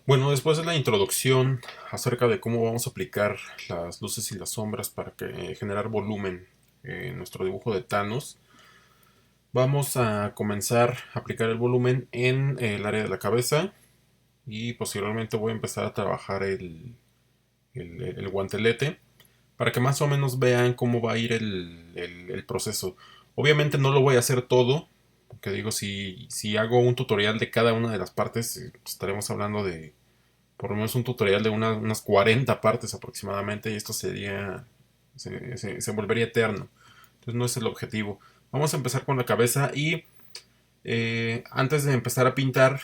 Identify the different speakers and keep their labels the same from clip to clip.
Speaker 1: Bueno, después de la introducción acerca de cómo vamos a aplicar las luces y las sombras para generar volumen en nuestro dibujo de Thanos, vamos a comenzar a aplicar el volumen en el área de la cabeza y posteriormente voy a empezar a trabajar el guantelete para que más o menos vean cómo va a ir el proceso. Obviamente no lo voy a hacer todo, porque digo, si hago un tutorial de cada una de las partes, estaremos hablando de por lo menos un tutorial de unas 40 partes aproximadamente y esto se volvería eterno. Entonces no es el objetivo. Vamos a empezar con la cabeza y antes de empezar a pintar,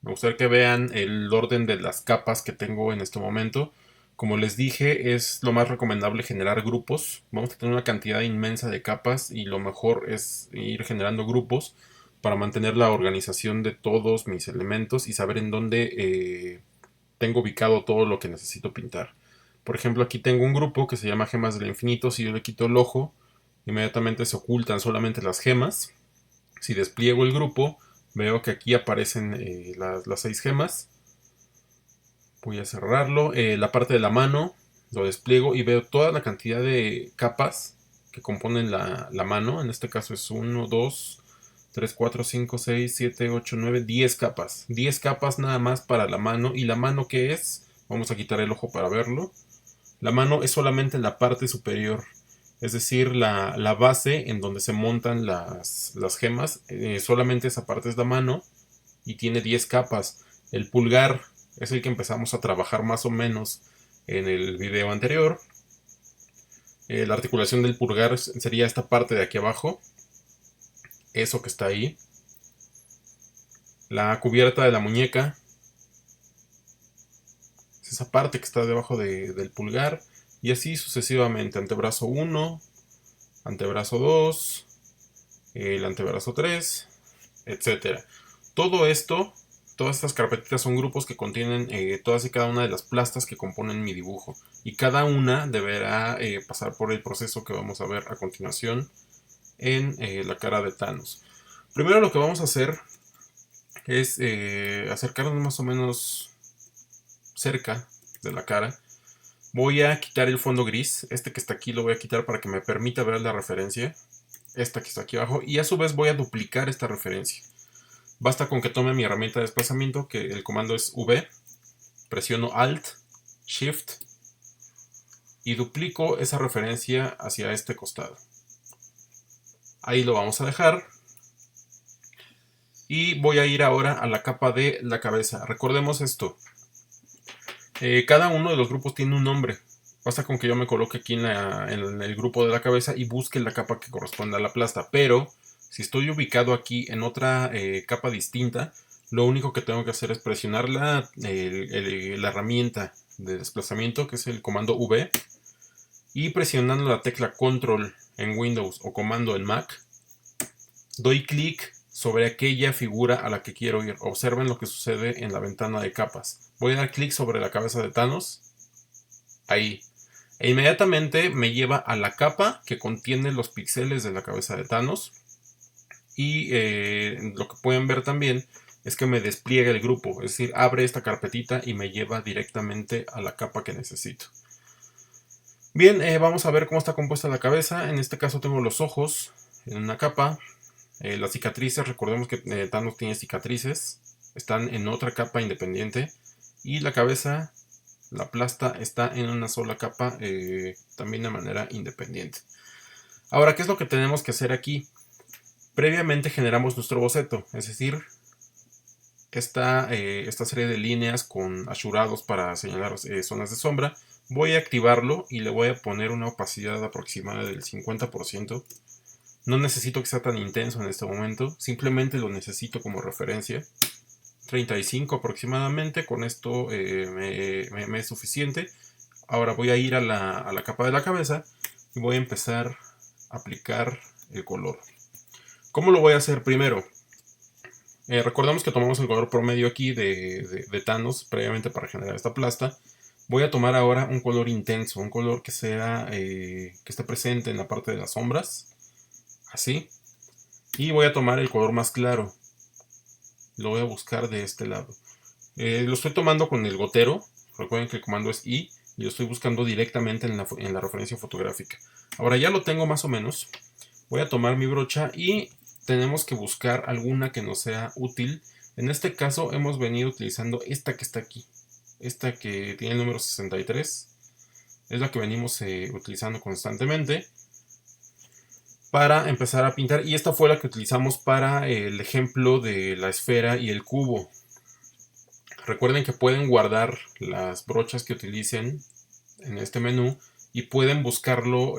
Speaker 1: me gustaría que vean el orden de las capas que tengo en este momento. Como les dije, es lo más recomendable generar grupos. Vamos a tener una cantidad inmensa de capas y lo mejor es ir generando grupos para mantener la organización de todos mis elementos y saber en dónde tengo ubicado todo lo que necesito pintar. Por ejemplo, aquí tengo un grupo que se llama Gemas del Infinito. Si yo le quito el ojo, inmediatamente se ocultan solamente las gemas. Si despliego el grupo, veo que aquí aparecen las 6 gemas. Voy a cerrarlo. La parte de la mano lo despliego y veo toda la cantidad de capas que componen la mano. En este caso es uno, 2, 3, 4, 5, 6, 7, 8, 9, 10 capas. 10 capas nada más para la mano. ¿Y la mano qué es? Vamos a quitar el ojo para verlo. La mano es solamente la parte superior, es decir, la base en donde se montan las gemas. Solamente esa parte es la mano y tiene 10 capas. El pulgar es el que empezamos a trabajar más o menos en el video anterior. La articulación del pulgar sería esta parte de aquí abajo, eso que está ahí. La cubierta de la muñeca es esa parte que está debajo del pulgar. Y así sucesivamente, antebrazo 1, antebrazo 2, el antebrazo 3, etcétera. Todo esto, todas estas carpetitas son grupos que contienen todas y cada una de las plastas que componen mi dibujo. Y cada una deberá pasar por el proceso que vamos a ver a continuación en la cara de Thanos. Primero lo que vamos a hacer es acercarnos más o menos cerca de la cara. Voy a quitar el fondo gris. Este que está aquí lo voy a quitar para que me permita ver la referencia. Esta que está aquí abajo. Y a su vez voy a duplicar esta referencia. Basta con que tome mi herramienta de desplazamiento, que el comando es V, presiono Alt, Shift y duplico esa referencia hacia este costado. Ahí lo vamos a dejar. Y voy a ir ahora a la capa de la cabeza. Recordemos esto. Cada uno de los grupos tiene un nombre. Basta con que yo me coloque aquí en el grupo de la cabeza y busque la capa que corresponde a la plasta. Pero si estoy ubicado aquí en otra capa distinta, lo único que tengo que hacer es presionar la herramienta de desplazamiento, que es el comando V, y presionando la tecla Control en Windows o comando en Mac, doy clic sobre aquella figura a la que quiero ir. Observen lo que sucede en la ventana de capas. Voy a dar clic sobre la cabeza de Thanos. Ahí. E inmediatamente me lleva a la capa que contiene los píxeles de la cabeza de Thanos. Y lo que pueden ver también es que me despliega el grupo. Es decir, abre esta carpetita y me lleva directamente a la capa que necesito. Bien, vamos a ver cómo está compuesta la cabeza. En este caso tengo los ojos en una capa. Las cicatrices, recordemos que Thanos tiene cicatrices, están en otra capa independiente. Y la cabeza, la plasta, está en una sola capa, también de manera independiente. Ahora, ¿qué es lo que tenemos que hacer aquí? Previamente generamos nuestro boceto, es decir, esta serie de líneas con ashurados para señalar zonas de sombra. Voy a activarlo y le voy a poner una opacidad aproximada del 50%. No necesito que sea tan intenso en este momento, simplemente lo necesito como referencia. 35 aproximadamente, con esto me es suficiente. Ahora voy a ir a la capa de la cabeza y voy a empezar a aplicar el color. ¿Cómo lo voy a hacer primero? Recordamos que tomamos el color promedio aquí de Thanos previamente para generar esta plasta. Voy a tomar ahora un color intenso, un color que esté presente en la parte de las sombras, así. Y voy a tomar el color más claro, lo voy a buscar de este lado. Lo estoy tomando con el gotero. Recuerden que el comando es I y lo estoy buscando directamente en la referencia fotográfica. Ahora ya lo tengo más o menos. Voy a tomar mi brocha y tenemos que buscar alguna que nos sea útil. En este caso hemos venido utilizando esta que está aquí. Esta que tiene el número 63. Es la que venimos utilizando constantemente para empezar a pintar. Y esta fue la que utilizamos para el ejemplo de la esfera y el cubo. Recuerden que pueden guardar las brochas que utilicen en este menú y pueden buscarlo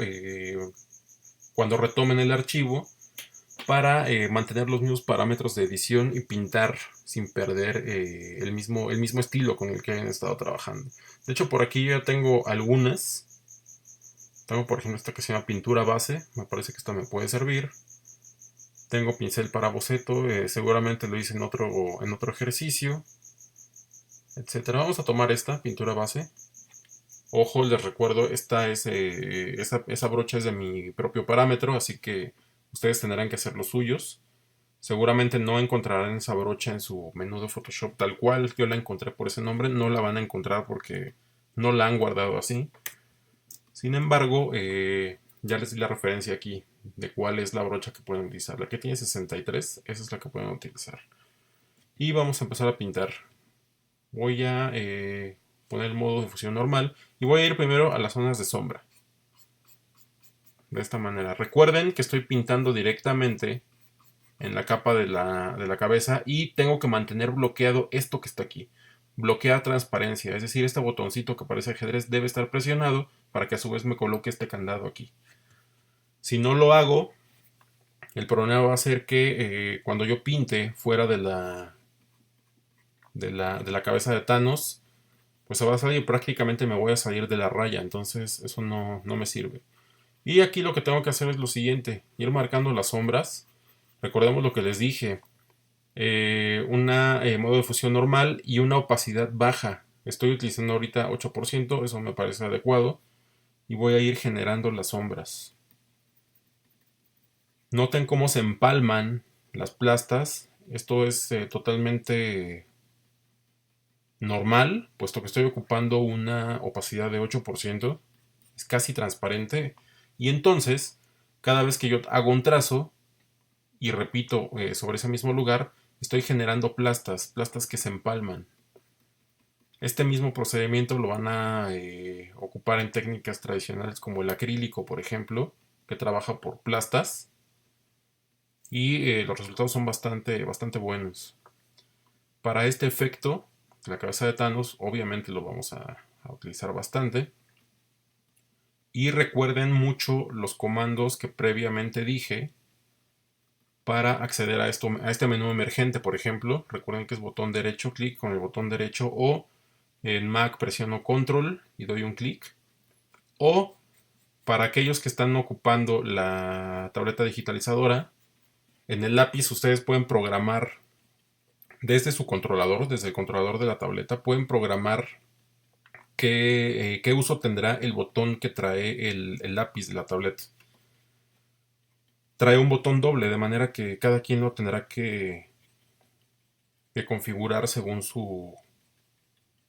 Speaker 1: cuando retomen el archivo para mantener los mismos parámetros de edición y pintar sin perder el mismo estilo con el que han estado trabajando. De hecho, por aquí ya tengo algunas. Tengo, por ejemplo, esta que se llama pintura base. Me parece que esta me puede servir. Tengo pincel para boceto. Seguramente lo hice en otro ejercicio, etcétera. Vamos a tomar esta pintura base. Ojo, les recuerdo, esa brocha es de mi propio parámetro, así que ustedes tendrán que hacer los suyos. Seguramente no encontrarán esa brocha en su menú de Photoshop tal cual yo la encontré por ese nombre. No la van a encontrar porque no la han guardado así. Sin embargo, ya les di la referencia aquí de cuál es la brocha que pueden utilizar. La que tiene 63, esa es la que pueden utilizar. Y vamos a empezar a pintar. Voy a poner el modo de fusión normal y voy a ir primero a las zonas de sombra. De esta manera. Recuerden que estoy pintando directamente en la capa de la cabeza y tengo que mantener bloqueado esto que está aquí. Bloquea transparencia, es decir, este botoncito que parece ajedrez debe estar presionado para que a su vez me coloque este candado aquí. Si no lo hago, el problema va a ser que cuando yo pinte fuera de la cabeza de Thanos, pues se va a salir, prácticamente me voy a salir de la raya, entonces eso no me sirve. Y aquí lo que tengo que hacer es lo siguiente, ir marcando las sombras. Recordemos lo que les dije, una modo de fusión normal y una opacidad baja. Estoy utilizando ahorita 8%, eso me parece adecuado. Y voy a ir generando las sombras. Noten cómo se empalman las plastas. Esto es totalmente normal, puesto que estoy ocupando una opacidad de 8%. Es casi transparente. Y entonces, cada vez que yo hago un trazo y repito sobre ese mismo lugar, estoy generando plastas que se empalman. Este mismo procedimiento lo van a ocupar en técnicas tradicionales como el acrílico, por ejemplo, que trabaja por plastas y los resultados son bastante buenos. Para este efecto, la cabeza de Thanos obviamente lo vamos a utilizar bastante. Y recuerden mucho los comandos que previamente dije para acceder a este menú emergente, por ejemplo. Recuerden que es botón derecho, clic con el botón derecho, o en Mac presiono control y doy un clic. O para aquellos que están ocupando la tableta digitalizadora, en el lápiz ustedes pueden programar desde su controlador, desde el controlador de la tableta, pueden programar qué uso tendrá el botón que trae el lápiz de la tableta. Trae un botón doble, de manera que cada quien lo tendrá que configurar según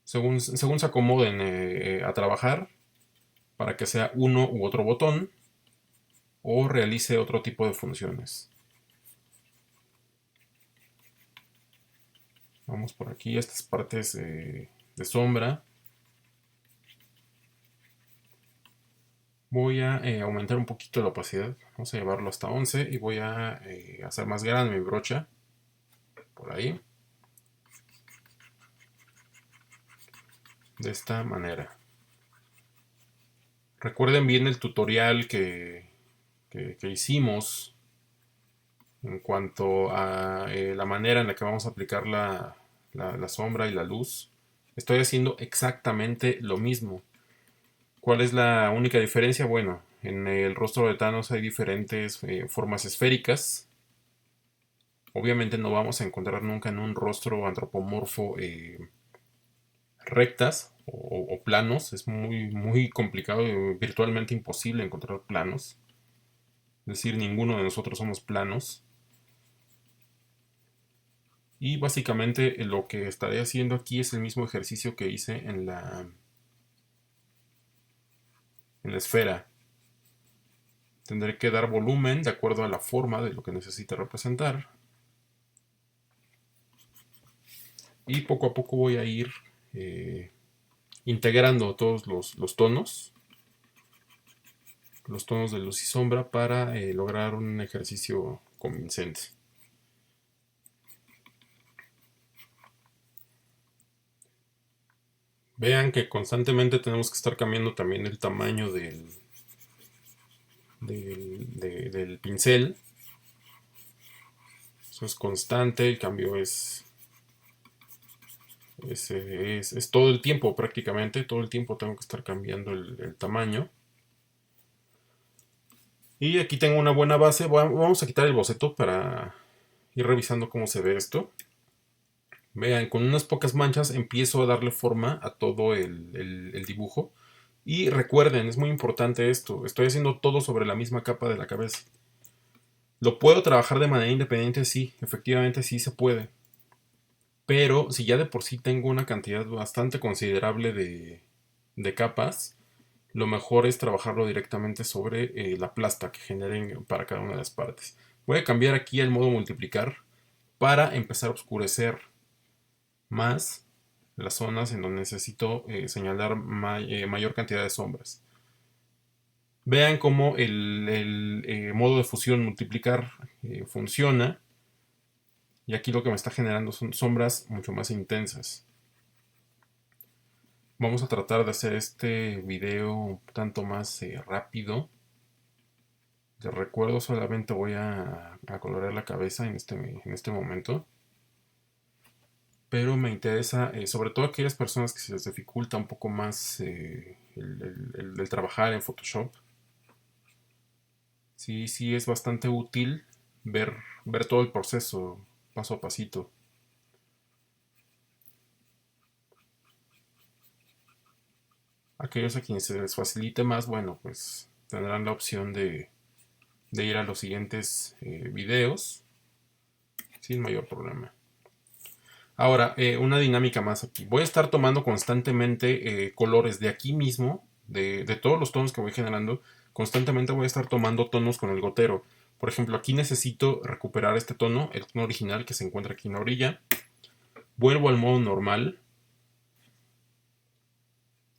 Speaker 1: se acomoden a trabajar, para que sea uno u otro botón o realice otro tipo de funciones. Vamos por aquí a estas partes de sombra. Voy a aumentar un poquito la opacidad. Vamos a llevarlo hasta 11 y voy a hacer más grande mi brocha. Por ahí. De esta manera. Recuerden bien el tutorial que hicimos en cuanto a la manera en la que vamos a aplicar la sombra y la luz. Estoy haciendo exactamente lo mismo. ¿Cuál es la única diferencia? Bueno, en el rostro de Thanos hay diferentes formas esféricas. Obviamente no vamos a encontrar nunca en un rostro antropomorfo rectas o planos. Es muy complicado, virtualmente imposible encontrar planos. Es decir, ninguno de nosotros somos planos. Y básicamente lo que estaré haciendo aquí es el mismo ejercicio que hice en la esfera. Tendré que dar volumen de acuerdo a la forma de lo que necesite representar. Y poco a poco voy a ir integrando todos los tonos de luz y sombra para lograr un ejercicio convincente. Vean que constantemente tenemos que estar cambiando también el tamaño del pincel. Eso es constante, el cambio es todo el tiempo prácticamente, todo el tiempo tengo que estar cambiando el tamaño. Y aquí tengo una buena base, vamos a quitar el boceto para ir revisando cómo se ve esto. Vean, con unas pocas manchas empiezo a darle forma a todo el dibujo. Y recuerden, es muy importante esto, estoy haciendo todo sobre la misma capa de la cabeza. ¿Lo puedo trabajar de manera independiente? Sí, efectivamente sí se puede. Pero si ya de por sí tengo una cantidad bastante considerable de capas, lo mejor es trabajarlo directamente sobre la plasta que generen para cada una de las partes. Voy a cambiar aquí el modo multiplicar para empezar a oscurecer más las zonas en donde necesito señalar mayor cantidad de sombras. Vean cómo el modo de fusión multiplicar funciona. Y aquí lo que me está generando son sombras mucho más intensas. Vamos a tratar de hacer este video un tanto más rápido. Les recuerdo, solamente voy a colorear la cabeza en este momento. Pero me interesa, sobre todo aquellas personas que se les dificulta un poco más el trabajar en Photoshop. Sí, sí es bastante útil ver todo el proceso paso a pasito. Aquellos a quienes se les facilite más, bueno, pues tendrán la opción de ir a los siguientes videos sin mayor problema. Ahora, una dinámica más aquí. Voy a estar tomando constantemente colores de aquí mismo, de todos los tonos que voy generando. Constantemente voy a estar tomando tonos con el gotero. Por ejemplo, aquí necesito recuperar este tono, el tono original que se encuentra aquí en la orilla. Vuelvo al modo normal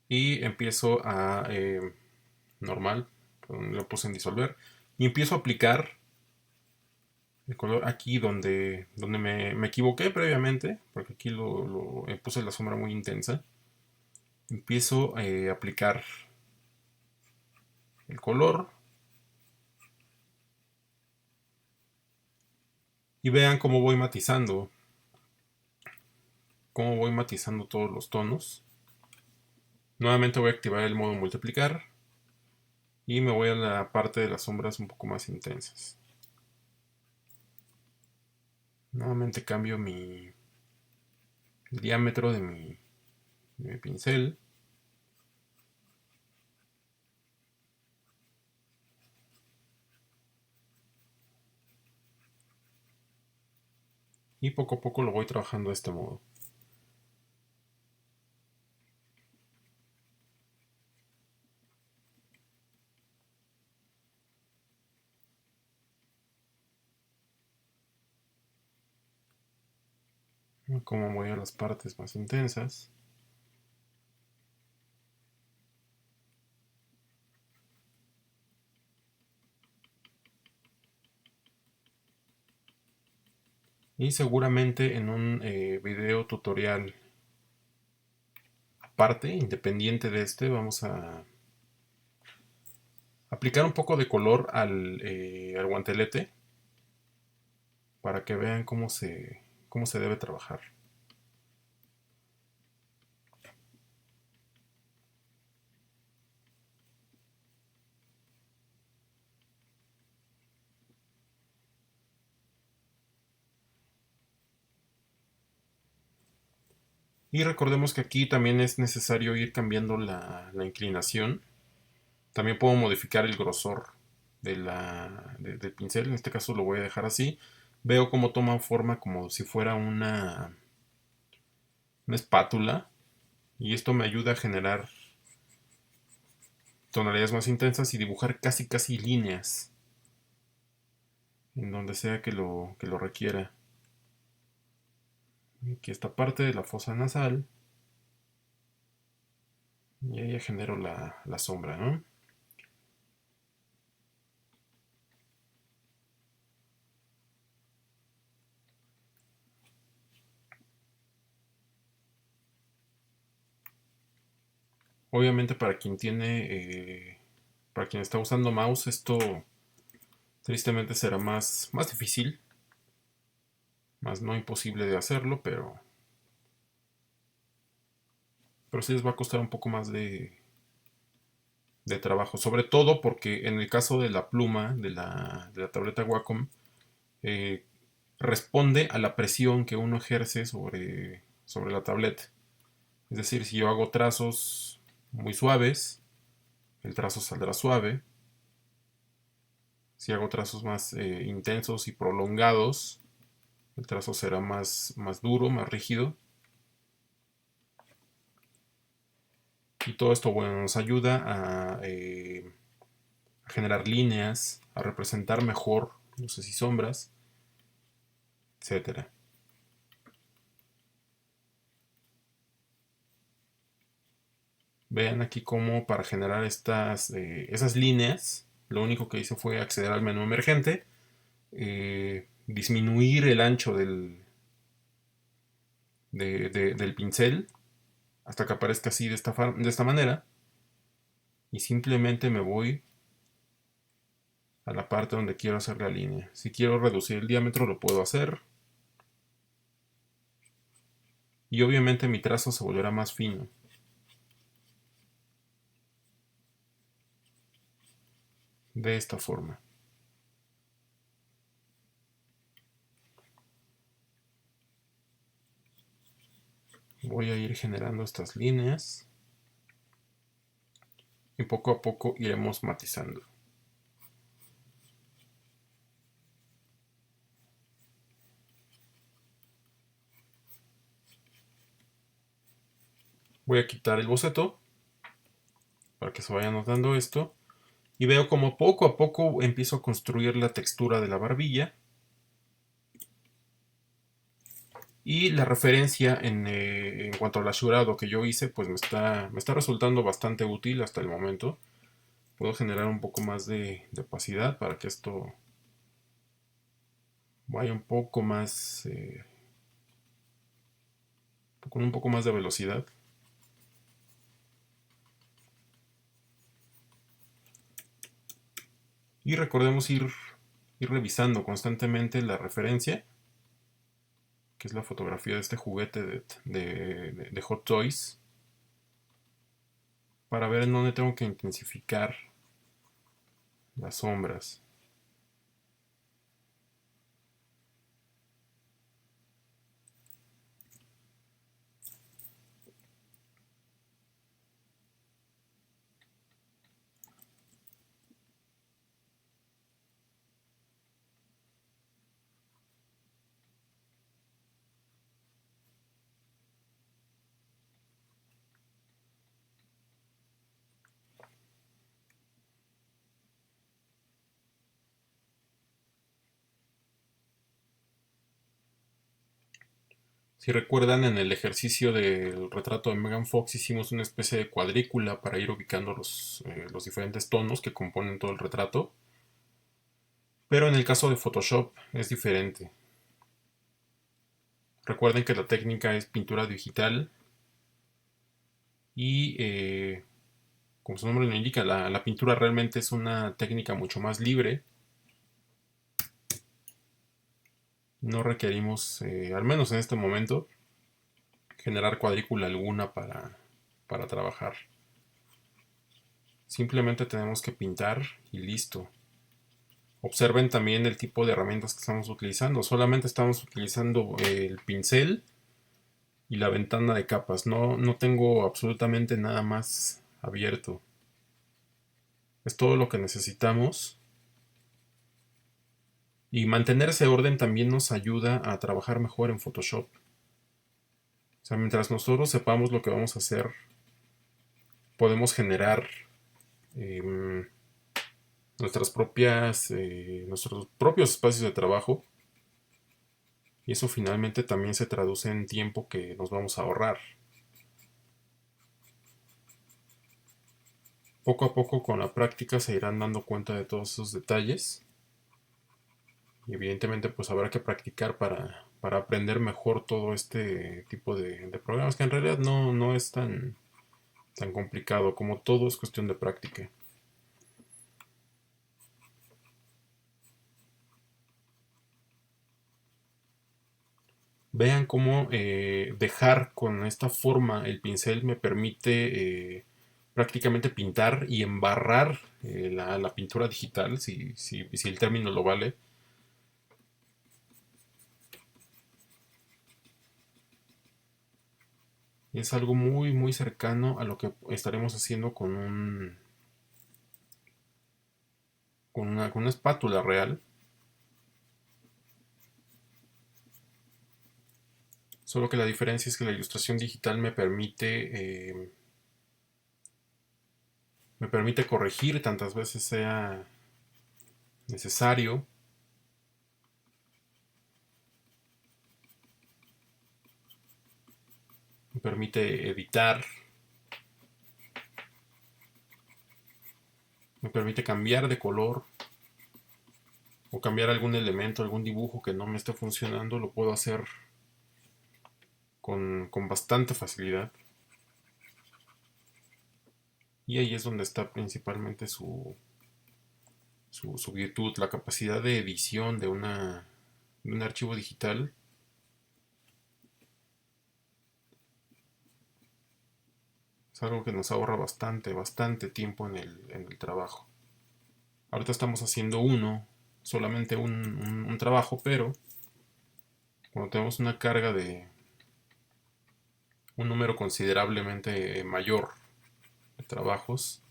Speaker 1: y empiezo a normal, lo puse en disolver, y empiezo a aplicar el color aquí donde me equivoqué previamente, porque aquí puse la sombra muy intensa. Empiezo a aplicar el color y vean cómo voy matizando todos los tonos. Nuevamente voy a activar el modo multiplicar y me voy a la parte de las sombras un poco más intensas. Nuevamente cambio el diámetro de mi pincel. Y poco a poco lo voy trabajando de este modo. Como voy a las partes más intensas. Y seguramente en un video tutorial aparte, independiente de este, vamos a aplicar un poco de color al guantelete para que vean cómo se debe trabajar. Y recordemos que aquí también es necesario ir cambiando la inclinación. También puedo modificar el grosor del pincel, en este caso lo voy a dejar así. veo cómo toma forma como si fuera una espátula, y esto me ayuda a generar tonalidades más intensas y dibujar casi líneas en donde sea que lo requiera. Aquí esta parte de la fosa nasal, y ahí ya genero la sombra, ¿no? Obviamente para quien está usando mouse, esto tristemente será más difícil, más no imposible de hacerlo, pero sí les va a costar un poco más de trabajo, sobre todo porque en el caso de la pluma de la tableta Wacom, eh, responde a la presión que uno ejerce sobre la tableta. Es decir, si yo hago trazos muy suaves, el trazo saldrá suave. Si hago trazos más intensos y prolongados, el trazo será más duro, más rígido. Y todo esto, bueno, nos ayuda a generar líneas, a representar mejor luces y sombras, etcétera. Vean aquí cómo para generar esas líneas, lo único que hice fue acceder al menú emergente, disminuir el ancho del pincel hasta que aparezca así de esta manera, y simplemente me voy a la parte donde quiero hacer la línea. Si quiero reducir el diámetro lo puedo hacer, y obviamente mi trazo se volverá más fino. De esta forma. Voy a ir generando estas líneas y poco a poco iremos matizando. Voy a quitar el boceto para que se vaya notando esto, y veo como poco a poco empiezo a construir la textura de la barbilla. Y la referencia en cuanto al asurado que yo hice, pues me está resultando bastante útil hasta el momento. Puedo generar un poco más de opacidad para que esto vaya un poco más, con un poco más de velocidad. Y recordemos ir revisando constantemente la referencia, que es la fotografía de este juguete de Hot Toys, para ver en dónde tengo que intensificar las sombras. Si recuerdan, en el ejercicio del retrato de Megan Fox hicimos una especie de cuadrícula para ir ubicando los diferentes tonos que componen todo el retrato. Pero en el caso de Photoshop es diferente. Recuerden que la técnica es pintura digital y, como su nombre lo indica, la pintura realmente es una técnica mucho más libre. No requerimos, al menos en este momento, generar cuadrícula alguna para trabajar. Simplemente tenemos que pintar y listo. Observen también el tipo de herramientas que estamos utilizando. Solamente estamos utilizando el pincel y la ventana de capas. No tengo absolutamente nada más abierto. Es todo lo que necesitamos. Y mantener ese orden también nos ayuda a trabajar mejor en Photoshop. O sea, mientras nosotros sepamos lo que vamos a hacer, podemos generar eh, nuestros propios espacios de trabajo, y eso finalmente también se traduce en tiempo que nos vamos a ahorrar. Poco a poco con la práctica se irán dando cuenta de todos esos detalles, y evidentemente pues habrá que practicar para aprender mejor todo este tipo de programas, que en realidad no es tan complicado. Como todo es cuestión de práctica. Vean cómo dejar con esta forma el pincel me permite prácticamente pintar y embarrar la pintura digital, si el término lo vale. Es algo muy cercano a lo que estaremos haciendo con una espátula real. Solo que la diferencia es que la ilustración digital me permite corregir tantas veces sea necesario. Me permite editar. Me permite cambiar de color o cambiar algún elemento, algún dibujo que no me esté funcionando. Lo puedo hacer con bastante facilidad. Y ahí es donde está principalmente su virtud, la capacidad de edición de un archivo digital. Es algo que nos ahorra bastante tiempo en el trabajo. Ahorita estamos haciendo solamente un trabajo, pero cuando tenemos una carga de un número considerablemente mayor de trabajos,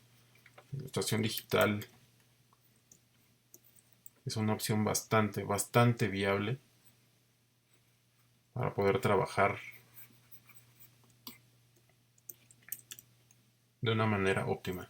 Speaker 1: la ilustración digital es una opción bastante viable para poder trabajar de una manera óptima.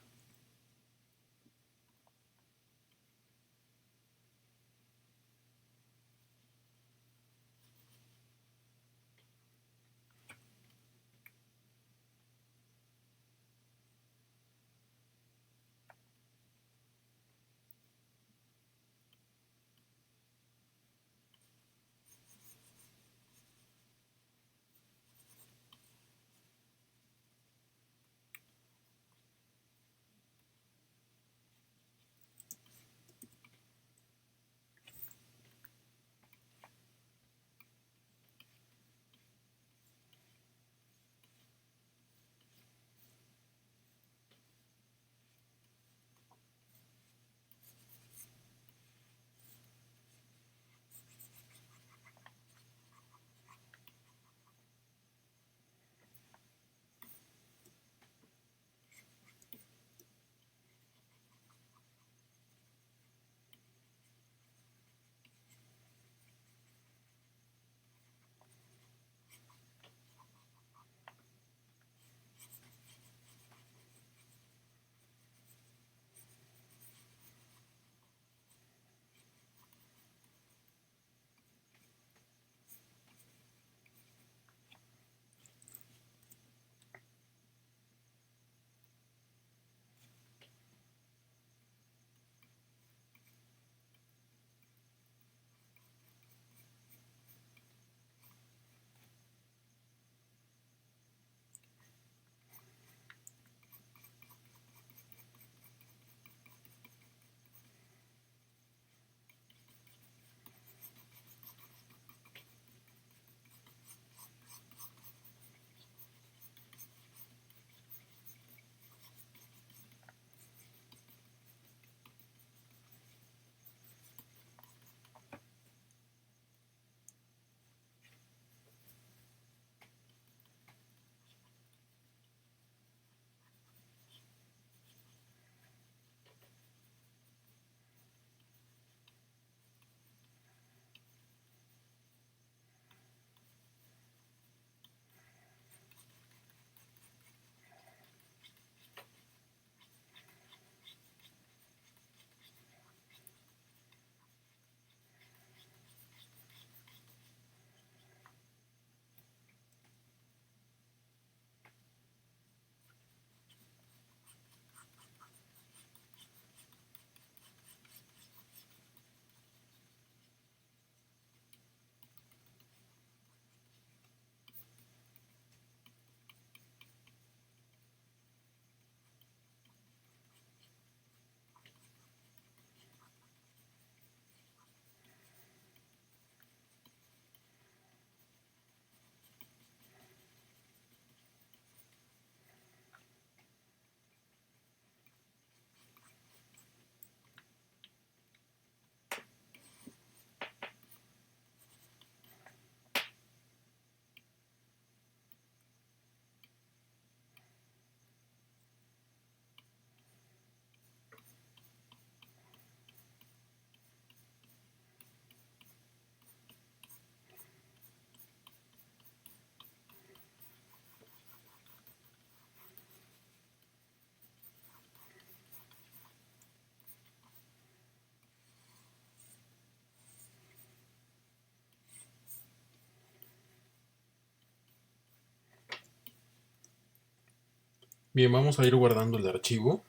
Speaker 1: Bien, vamos a ir guardando el archivo.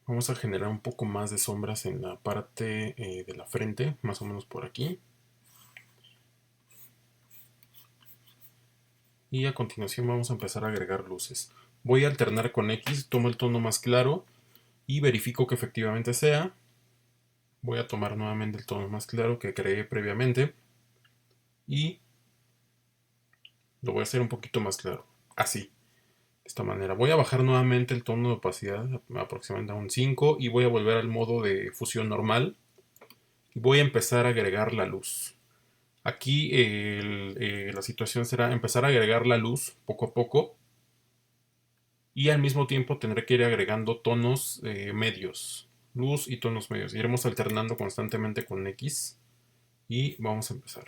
Speaker 1: Vamos a generar un poco más de sombras en la parte de la frente, más o menos por aquí. Y a continuación vamos a empezar a agregar luces. Voy a alternar con X, tomo el tono más claro y verifico que efectivamente sea. Voy a tomar nuevamente el tono más claro que creé previamente y lo voy a hacer un poquito más claro, así, de esta manera. Voy a bajar nuevamente el tono de opacidad aproximadamente a un 5 y voy a volver al modo de fusión normal y voy a empezar a agregar la luz. Aquí la situación será empezar a agregar la luz poco a poco y al mismo tiempo tendré que ir agregando tonos medios, luz y tonos medios. Iremos alternando constantemente con X y vamos a empezar.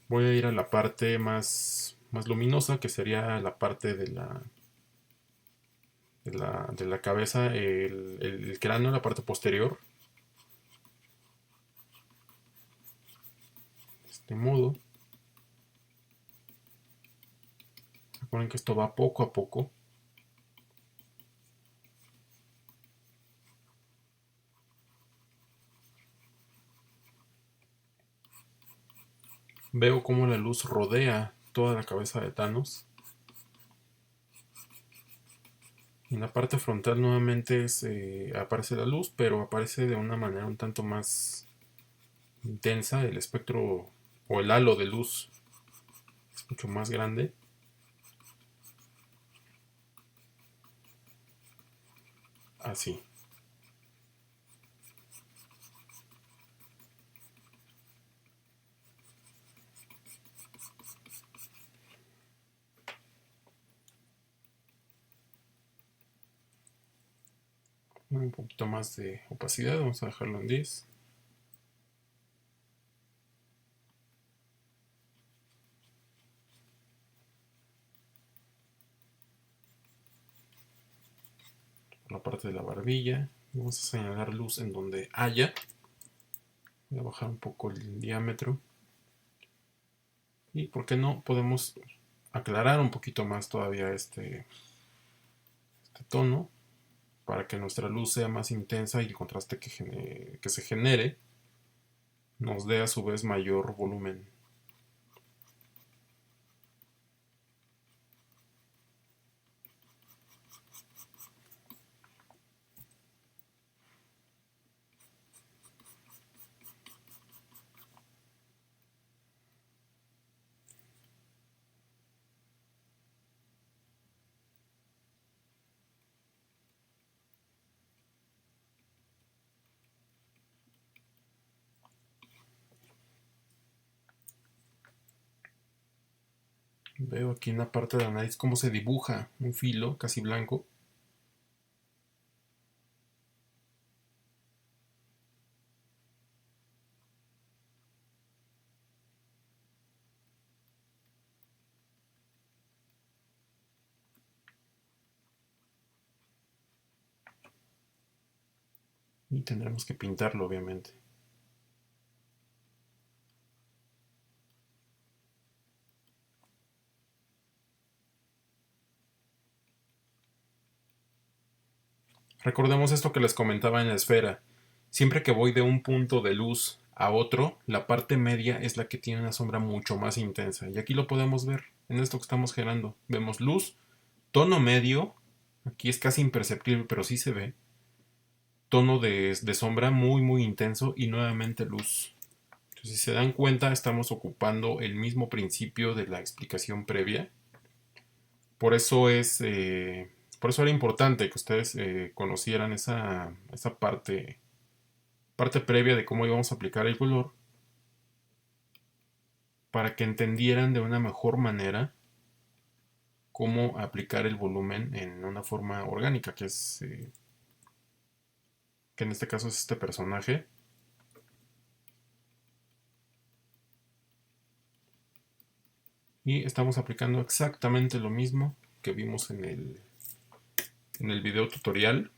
Speaker 1: Voy a ir a la parte más luminosa, que sería la parte de la cabeza, el cráneo, la parte posterior. De este modo. Recuerden que esto va poco a poco. Veo cómo la luz rodea toda la cabeza de Thanos. En la parte frontal nuevamente aparece la luz, pero aparece de una manera un tanto más intensa. El espectro o el halo de luz es mucho más grande. Así. Un poquito más de opacidad, vamos a dejarlo en 10. Por la parte de la barbilla, vamos a señalar luz en donde haya. Voy a bajar un poco el diámetro. Y por qué no podemos aclarar un poquito más todavía este tono para que nuestra luz sea más intensa y el contraste que se genere nos dé a su vez mayor volumen. Veo aquí en la parte de la nariz cómo se dibuja un filo casi blanco. Y tendremos que pintarlo, obviamente. Recordemos esto que les comentaba en la esfera. Siempre que voy de un punto de luz a otro, la parte media es la que tiene una sombra mucho más intensa. Y aquí lo podemos ver en esto que estamos generando. Vemos luz, tono medio, aquí es casi imperceptible, pero sí se ve. Tono de sombra muy intenso y nuevamente luz. Entonces, si se dan cuenta, estamos ocupando el mismo principio de la explicación previa. Por eso por eso era importante que ustedes conocieran esa parte previa de cómo íbamos a aplicar el color para que entendieran de una mejor manera cómo aplicar el volumen en una forma orgánica, que en este caso es este personaje. Y estamos aplicando exactamente lo mismo que vimos en el video tutorial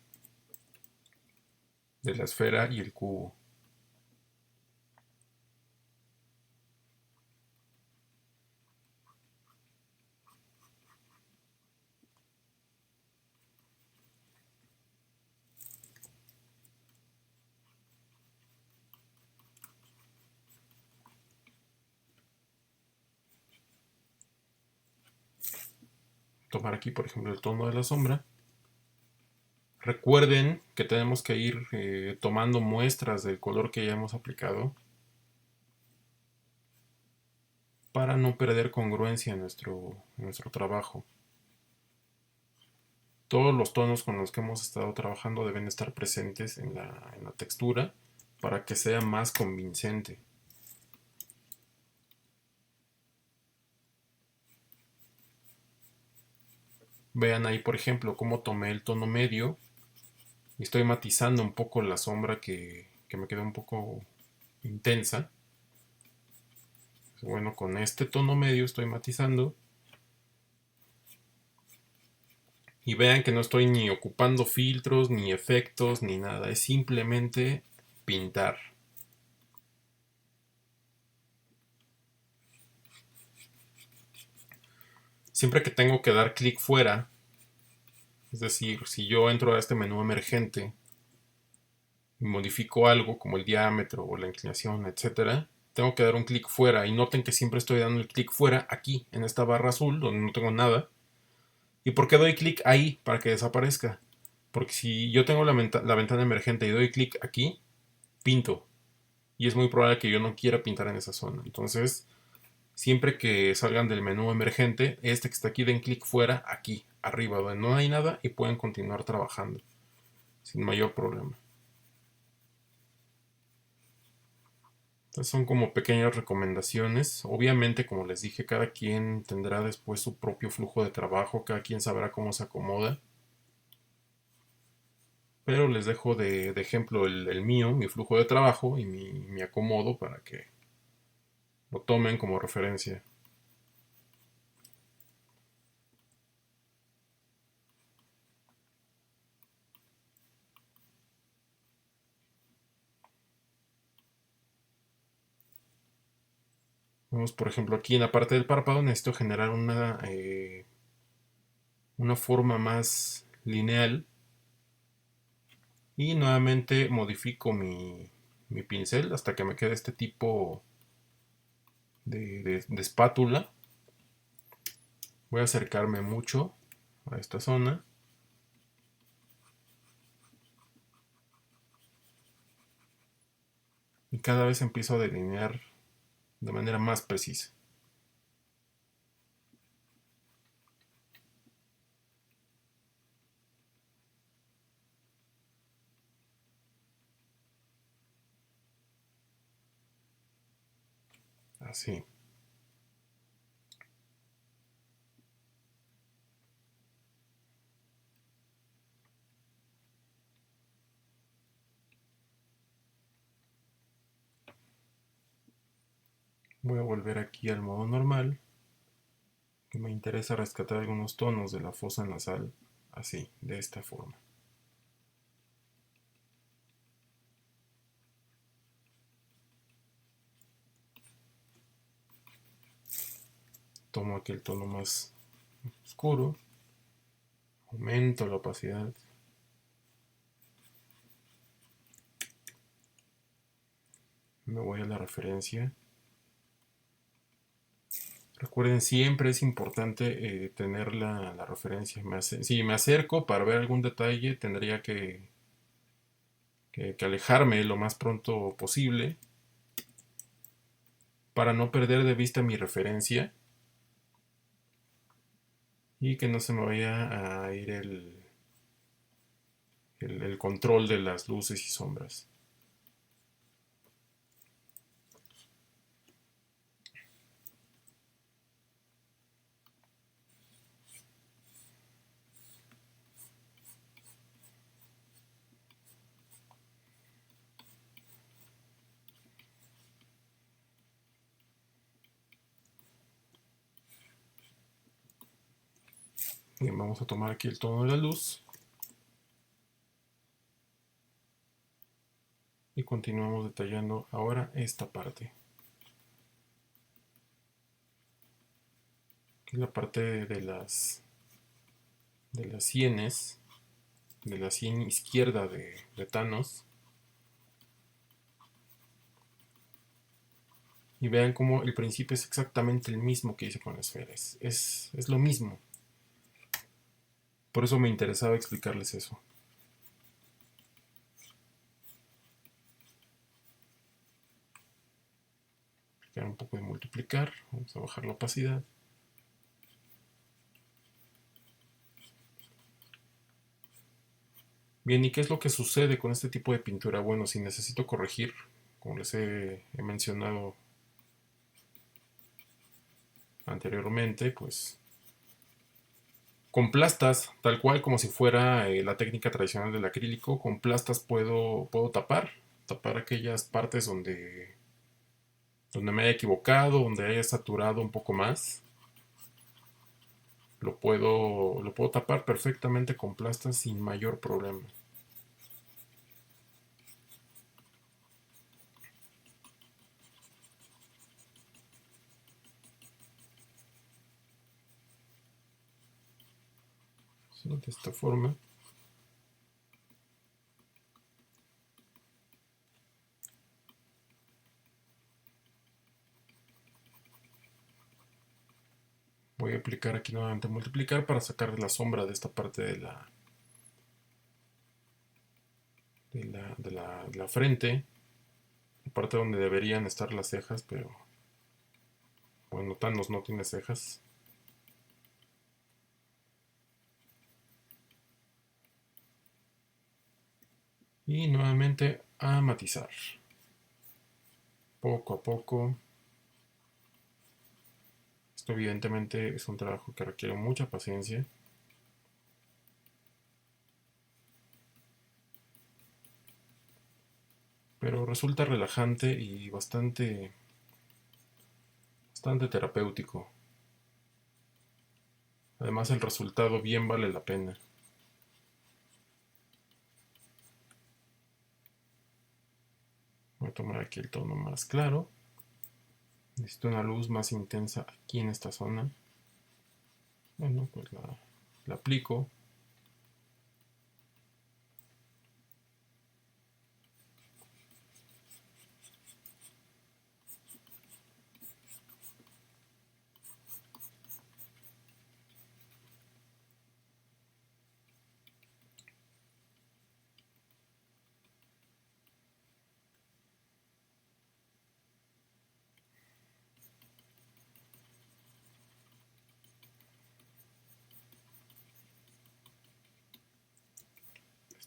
Speaker 1: de la esfera y el cubo. tomar aquí, por ejemplo, el tono de la sombra. Recuerden que tenemos que ir tomando muestras del color que ya hemos aplicado para no perder congruencia en nuestro trabajo. Todos los tonos con los que hemos estado trabajando deben estar presentes en la textura para que sea más convincente. Vean ahí, por ejemplo, cómo tomé el tono medio y estoy matizando un poco la sombra que me quedó un poco intensa. Bueno, con este tono medio estoy matizando. Y vean que no estoy ni ocupando filtros, ni efectos, ni nada. Es simplemente pintar. Siempre que tengo que dar clic fuera, es decir, si yo entro a este menú emergente y modifico algo como el diámetro o la inclinación, etcétera, tengo que dar un clic fuera. Y noten que siempre estoy dando el clic fuera aquí, en esta barra azul, donde no tengo nada. ¿Y por qué doy clic ahí? Para que desaparezca. Porque si yo tengo la ventana emergente y doy clic aquí, pinto. Y es muy probable que yo no quiera pintar en esa zona. Entonces, siempre que salgan del menú emergente, este que está aquí, den clic fuera, aquí, arriba, donde no hay nada, y pueden continuar trabajando sin mayor problema. Entonces son como pequeñas recomendaciones. Obviamente, como les dije, cada quien tendrá después su propio flujo de trabajo, cada quien sabrá cómo se acomoda. Pero les dejo de ejemplo el mío, mi flujo de trabajo y mi acomodo para que lo tomen como referencia. Vamos, por ejemplo, aquí en la parte del párpado necesito generar una forma más lineal y nuevamente modifico mi pincel hasta que me quede este tipo de espátula. Voy a acercarme mucho a esta zona y cada vez empiezo a delinear de manera más precisa. Así. Voy a volver aquí al modo normal, que me interesa rescatar algunos tonos de la fosa nasal, así, de esta forma. Tomo aquí el tono más oscuro, aumento la opacidad. Me voy a la referencia. Recuerden, siempre es importante tener la referencia. Si me acerco para ver algún detalle, tendría que alejarme lo más pronto posible para no perder de vista mi referencia y que no se me vaya a ir el control de las luces y sombras. Bien, vamos a tomar aquí el tono de la luz y continuamos detallando ahora esta parte, que es la parte de las sienes, de la sien izquierda de Thanos. Y vean cómo el principio es exactamente el mismo que hice con las esferas. Es lo mismo. Por eso me interesaba explicarles eso. Aplicar un poco de multiplicar. Vamos a bajar la opacidad. Bien, ¿y qué es lo que sucede con este tipo de pintura? Bueno, si necesito corregir, como les he mencionado anteriormente, pues con plastas, tal cual como si fuera la técnica tradicional del acrílico, con plastas puedo tapar aquellas partes donde me haya equivocado, donde haya saturado un poco más. Lo puedo tapar perfectamente con plastas sin mayor problema. ¿Sí? De esta forma. Voy a aplicar aquí nuevamente multiplicar para sacar la sombra de esta parte de la frente, la parte donde deberían estar las cejas, pero bueno, Thanos no tiene cejas. Y nuevamente a matizar, poco a poco. Esto evidentemente es un trabajo que requiere mucha paciencia. Pero resulta relajante y bastante terapéutico. Además el resultado bien vale la pena. Voy a tomar aquí el tono más claro. Necesito una luz más intensa aquí en esta zona. Bueno, pues la aplico.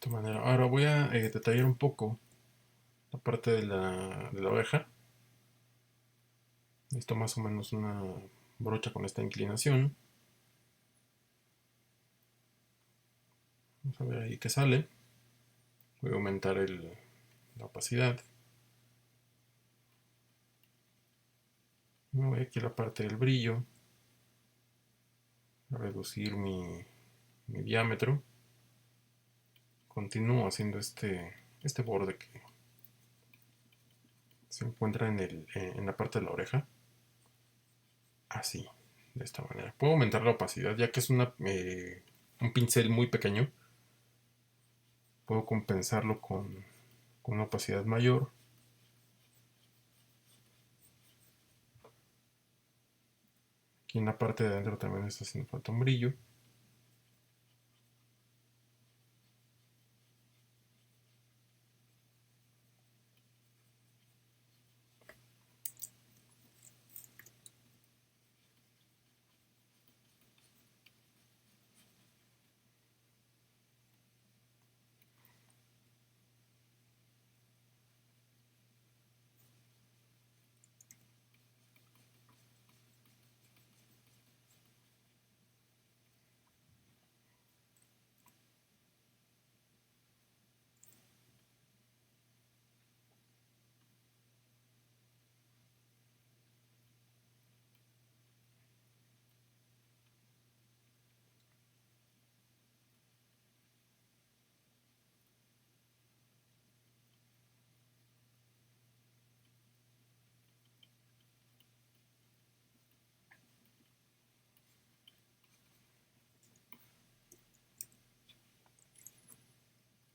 Speaker 1: De esta manera. Ahora voy a detallar un poco la parte de la oreja. Esto más o menos una brocha con esta inclinación. Vamos a ver ahí qué sale. Voy a aumentar la opacidad. Me voy aquí a la parte del brillo. A reducir mi diámetro. Continúo haciendo este borde que se encuentra en la parte de la oreja. Así, de esta manera. Puedo aumentar la opacidad ya que es un pincel muy pequeño. Puedo compensarlo con una opacidad mayor. Aquí en la parte de adentro también está haciendo falta un brillo.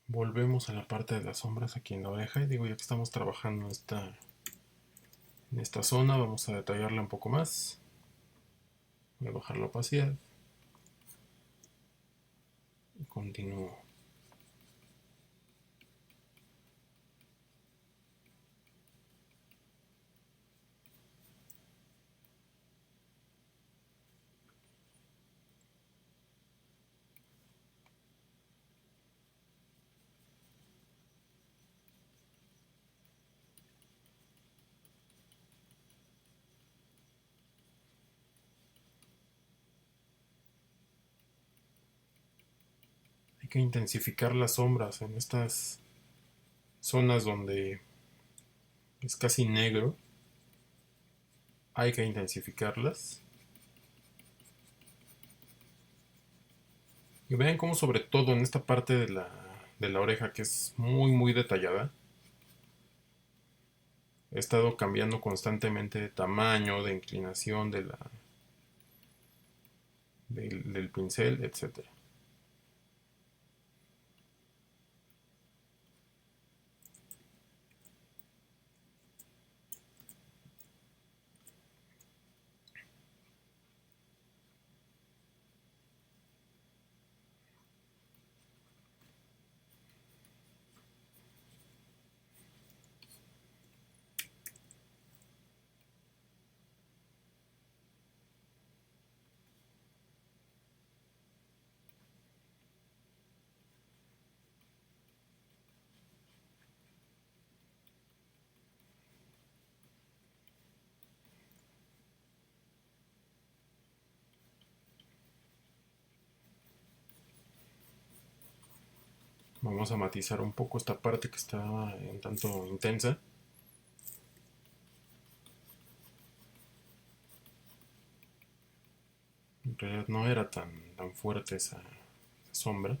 Speaker 1: Volvemos a la parte de las sombras aquí en la oreja. Y digo, ya que estamos trabajando en esta zona, vamos a detallarla un poco más. Voy a bajar la opacidad. y continúo. Hay que intensificar las sombras en estas zonas donde es casi negro. Hay que intensificarlas. Y vean cómo sobre todo en esta parte de la oreja, que es muy detallada, he estado cambiando constantemente de tamaño, de inclinación del pincel, etcétera. Vamos a matizar un poco esta parte que está un tanto intensa. En realidad no era tan fuerte esa sombra.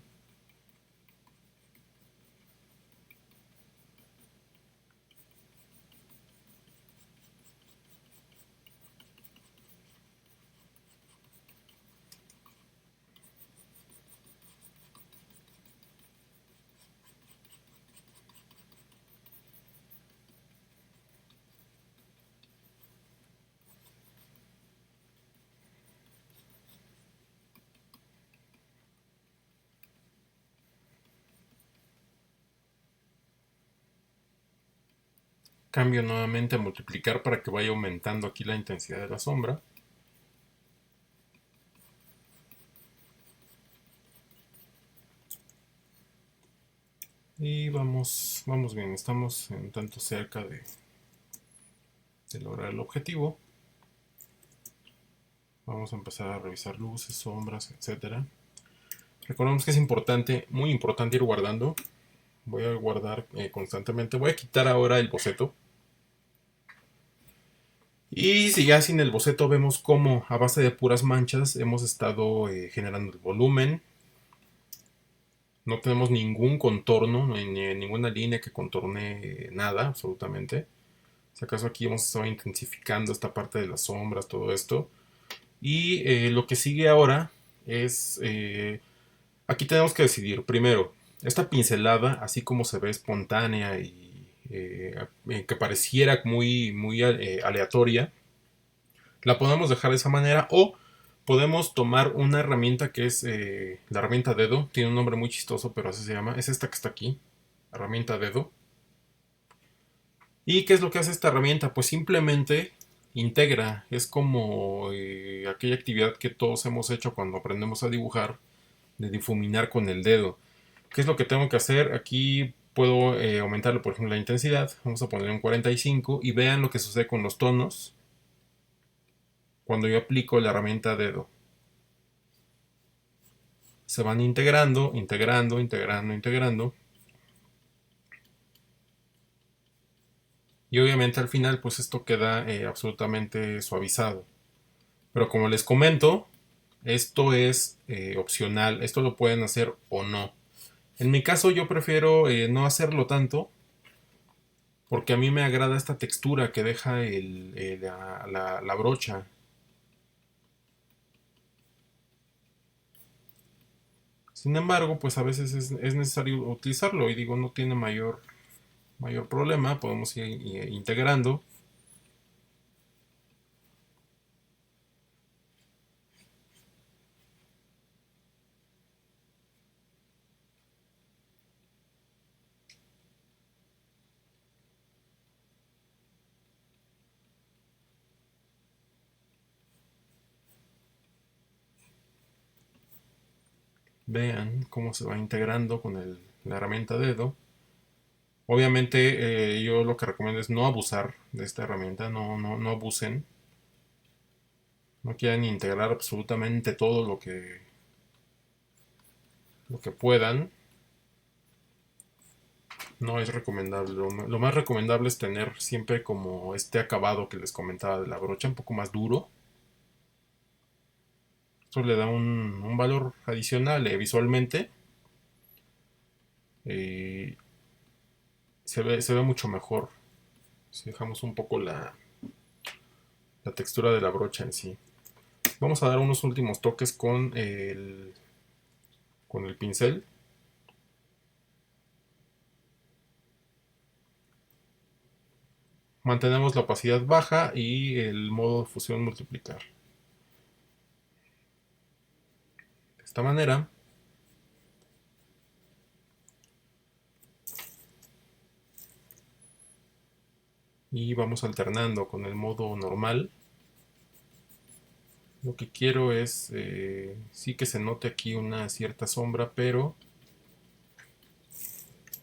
Speaker 1: Cambio nuevamente a multiplicar para que vaya aumentando aquí la intensidad de la sombra. Y vamos bien, estamos un tanto cerca de lograr el objetivo. Vamos a empezar a revisar luces, sombras, etcétera. Recordemos que es importante, muy importante ir guardando. Voy a guardar constantemente. Voy a quitar ahora el boceto. Y si ya sin el boceto vemos cómo a base de puras manchas hemos estado generando el volumen. No tenemos ningún contorno, ni ninguna línea que contorne nada, absolutamente. Si acaso aquí hemos estado intensificando esta parte de las sombras, todo esto. Y lo que sigue ahora es... aquí tenemos que decidir, primero, esta pincelada, así como se ve espontánea y que pareciera muy aleatoria, la podemos dejar de esa manera o podemos tomar una herramienta que es la herramienta dedo. Tiene un nombre muy chistoso, pero así se llama. Es esta que está aquí, herramienta dedo. ¿Y qué es lo que hace esta herramienta? Pues simplemente integra. Es como aquella actividad que todos hemos hecho cuando aprendemos a dibujar, de difuminar con el dedo. ¿Qué es lo que tengo que hacer? Aquí puedo aumentarle, por ejemplo, la intensidad. Vamos a ponerle un 45 y vean lo que sucede con los tonos cuando yo aplico la herramienta dedo. Se van integrando. Y obviamente al final pues esto queda absolutamente suavizado. Pero como les comento, esto es opcional. Esto lo pueden hacer o no. En mi caso yo prefiero no hacerlo tanto porque a mí me agrada esta textura que deja la brocha. Sin embargo, pues a veces es necesario utilizarlo y digo, no tiene mayor problema, podemos ir integrando. vean cómo se va integrando con la herramienta dedo. Obviamente yo lo que recomiendo es no abusar de esta herramienta, no abusen, no quieran integrar absolutamente todo lo que puedan. No es recomendable. Lo más recomendable es tener siempre como este acabado que les comentaba de la brocha, un poco más duro. Esto le da un valor adicional visualmente. eh, se ve mucho mejor si dejamos un poco la textura de la brocha en sí. Vamos a dar unos últimos toques con el pincel. Mantenemos la opacidad baja y el modo fusión multiplicar. De esta manera y vamos alternando con el modo normal. Lo que quiero es sí que se note aquí una cierta sombra, pero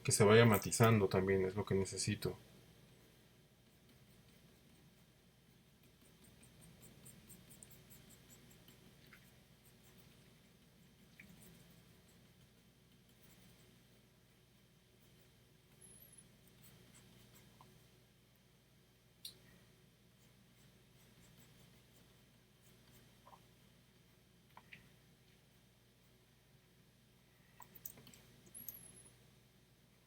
Speaker 1: que se vaya matizando también es lo que necesito.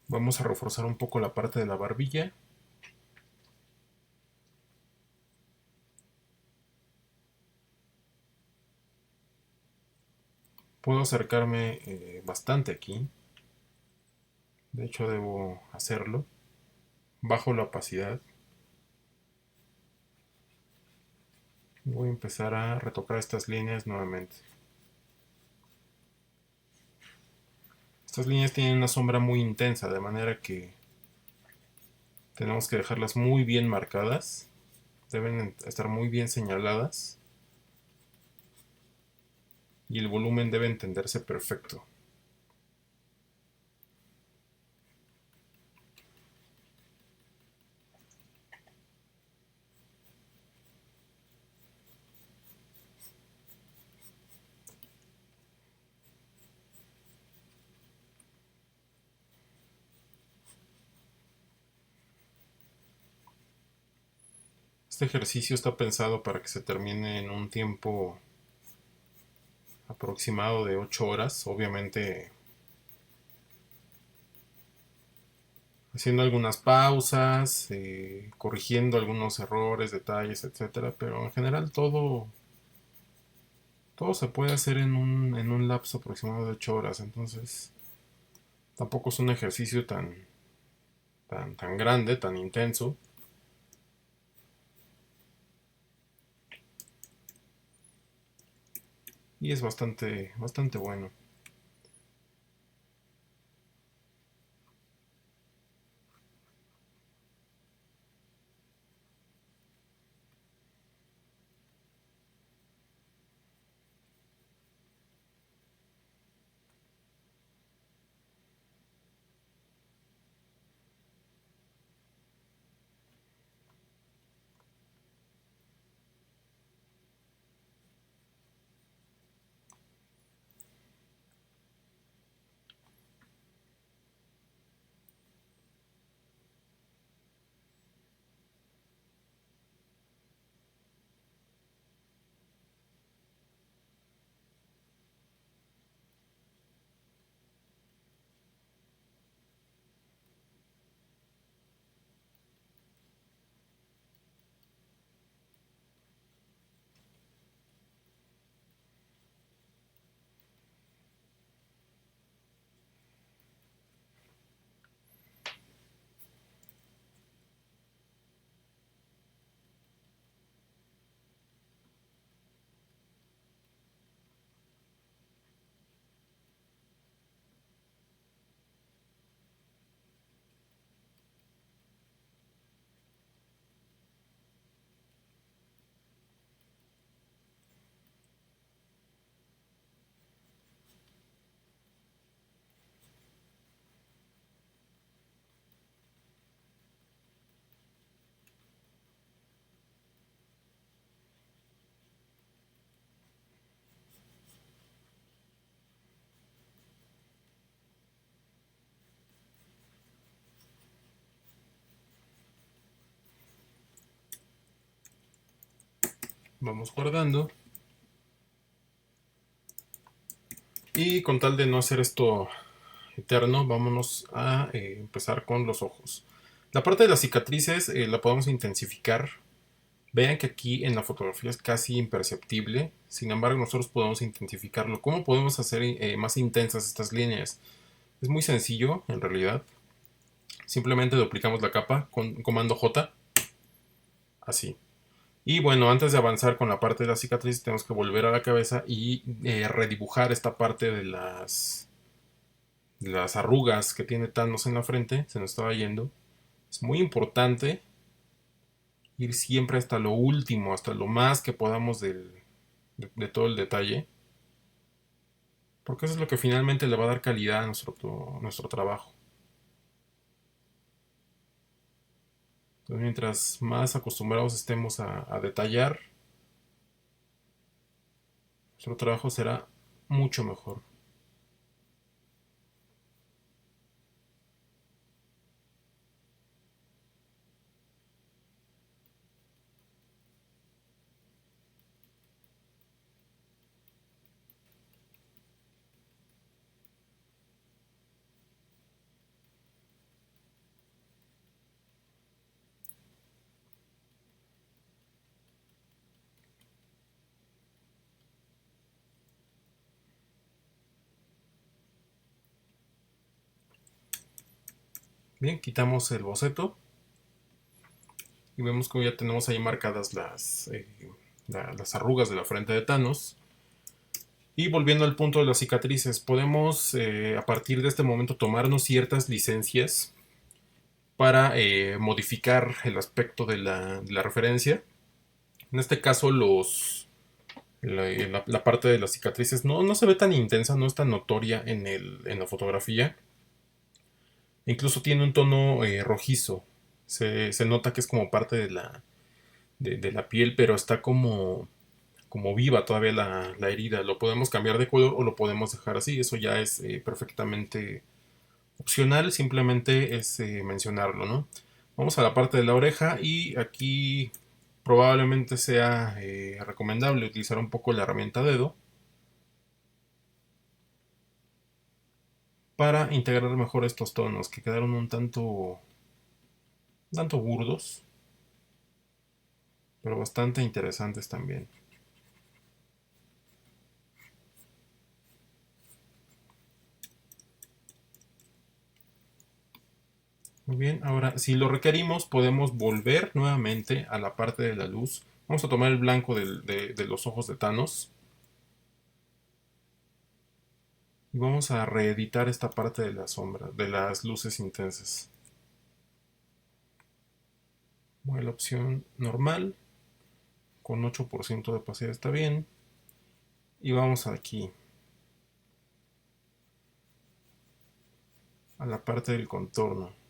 Speaker 1: Vamos a reforzar un poco la parte de la barbilla. Puedo acercarme bastante aquí. De hecho debo hacerlo. Bajo la opacidad. Voy a empezar a retocar estas líneas nuevamente. Estas líneas tienen una sombra muy intensa, de manera que tenemos que dejarlas muy bien marcadas. Deben estar muy bien señaladas. Y el volumen debe entenderse perfecto. Este ejercicio está pensado para que se termine en un tiempo aproximado de 8 horas, obviamente haciendo algunas pausas, corrigiendo algunos errores, detalles, etcétera, pero en general todo se puede hacer en un lapso aproximado de 8 horas, entonces tampoco es un ejercicio tan grande, tan intenso. Y es bastante bueno. Vamos guardando. Y con tal de no hacer esto eterno, vámonos a empezar con los ojos. La parte de las cicatrices la podemos intensificar. Vean que aquí en la fotografía es casi imperceptible, sin embargo nosotros podemos intensificarlo. ¿Cómo podemos hacer más intensas estas líneas? Es muy sencillo en realidad. Simplemente duplicamos la capa con comando J, así. Y bueno, antes de avanzar con la parte de la cicatriz tenemos que volver a la cabeza y redibujar esta parte de las arrugas que tiene Thanos en la frente. Se nos estaba yendo. Es muy importante ir siempre hasta lo último, hasta lo más que podamos de todo el detalle, porque eso es lo que finalmente le va a dar calidad a nuestro trabajo. Entonces, mientras más acostumbrados estemos a detallar, nuestro trabajo será mucho mejor. Bien, quitamos el boceto y vemos como ya tenemos ahí marcadas las arrugas de la frente de Thanos. Y volviendo al punto de las cicatrices, podemos a partir de este momento tomarnos ciertas licencias para modificar el aspecto de la referencia. En este caso, la parte de las cicatrices no se ve tan intensa, no es tan notoria en la fotografía. Incluso tiene un tono rojizo. Se nota que es como parte de la piel, pero está como viva todavía la herida. Lo podemos cambiar de color o lo podemos dejar así. Eso ya es perfectamente opcional, simplemente es mencionarlo, ¿no? Vamos a la parte de la oreja y aquí probablemente sea recomendable utilizar un poco la herramienta dedo para integrar mejor estos tonos que quedaron un tanto burdos, pero bastante interesantes también. Muy bien, ahora si lo requerimos podemos volver nuevamente a la parte de la luz. Vamos a tomar el blanco de los ojos de Thanos y vamos a reeditar esta parte de la sombra, de las luces intensas. Voy a la opción normal, con 8% de opacidad está bien. Y vamos aquí, a la parte del contorno.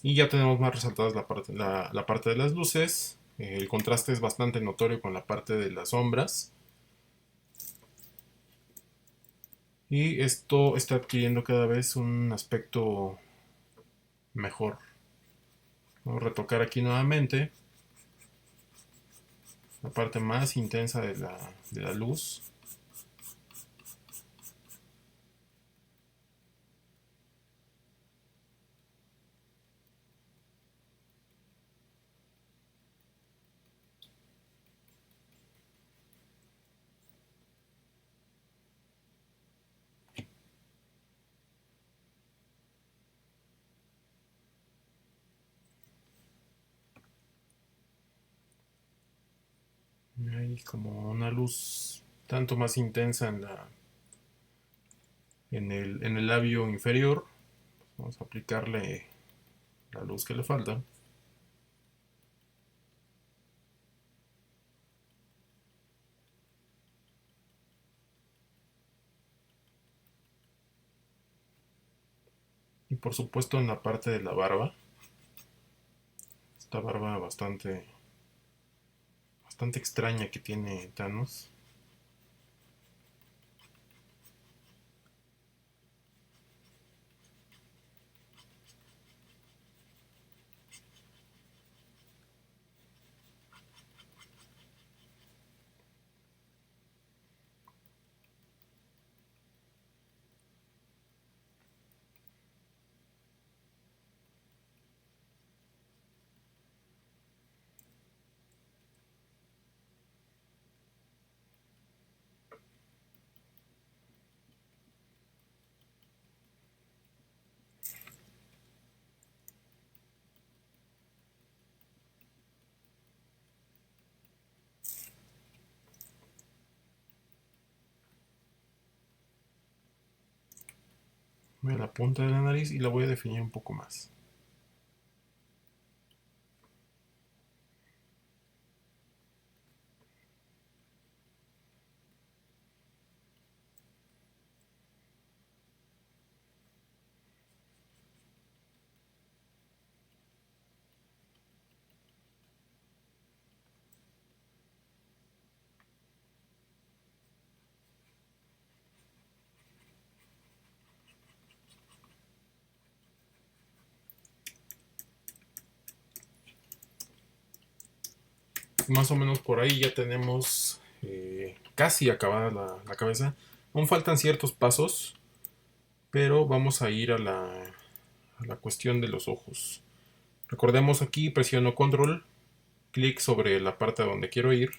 Speaker 1: Y ya tenemos más resaltadas la parte de las luces. El contraste es bastante notorio con la parte de las sombras. Y esto está adquiriendo cada vez un aspecto mejor. Vamos a retocar aquí nuevamente la parte más intensa de la luz. Hay como una luz tanto más intensa en el labio inferior. Vamos a aplicarle la luz que le falta. Y por supuesto en la parte de la barba. Esta barba bastante bastante extraña que tiene Thanos. Voy a la punta de la nariz y la voy a definir un poco más. Más o menos por ahí ya tenemos casi acabada la cabeza. Aún faltan ciertos pasos, pero vamos a ir a la cuestión de los ojos. Recordemos aquí, presiono control, clic sobre la parte donde quiero ir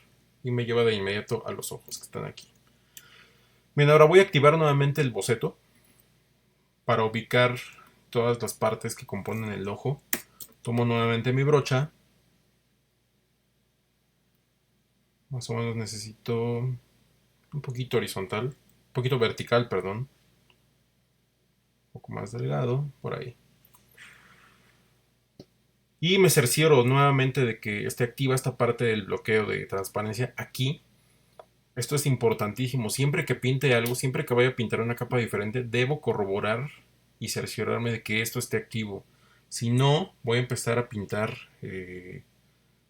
Speaker 1: y me lleva de inmediato a los ojos que están aquí. Bien, ahora voy a activar nuevamente el boceto para ubicar todas las partes que componen el ojo. Tomo nuevamente mi brocha. Más o menos necesito un poquito horizontal, un poquito vertical, perdón. Un poco más delgado, por ahí. Y me cercioro nuevamente de que esté activa esta parte del bloqueo de transparencia aquí. Esto es importantísimo. Siempre que pinte algo, siempre que vaya a pintar una capa diferente, debo corroborar y cerciorarme de que esto esté activo. Si no, voy a empezar a pintar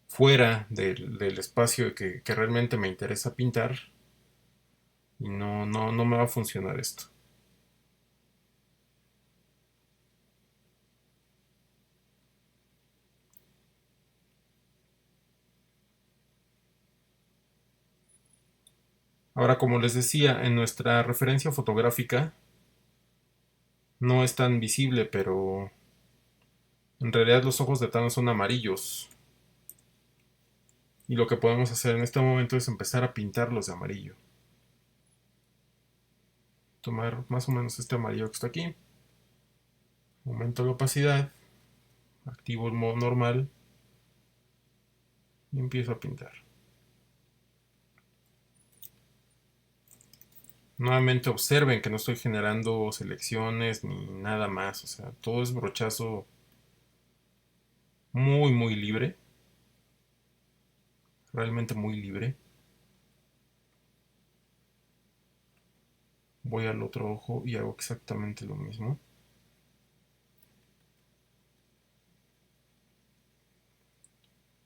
Speaker 1: fuera del espacio que realmente me interesa pintar y no me va a funcionar esto. Ahora, como les decía, en nuestra referencia fotográfica no es tan visible, pero en realidad los ojos de Thanos son amarillos. Y lo que podemos hacer en este momento es empezar a pintarlos de amarillo. Tomar más o menos este amarillo que está aquí. Aumento la opacidad. Activo el modo normal. Y empiezo a pintar. Nuevamente observen que no estoy generando selecciones ni nada más. O sea, todo es brochazo muy libre. Realmente muy libre. Voy al otro ojo y hago exactamente lo mismo.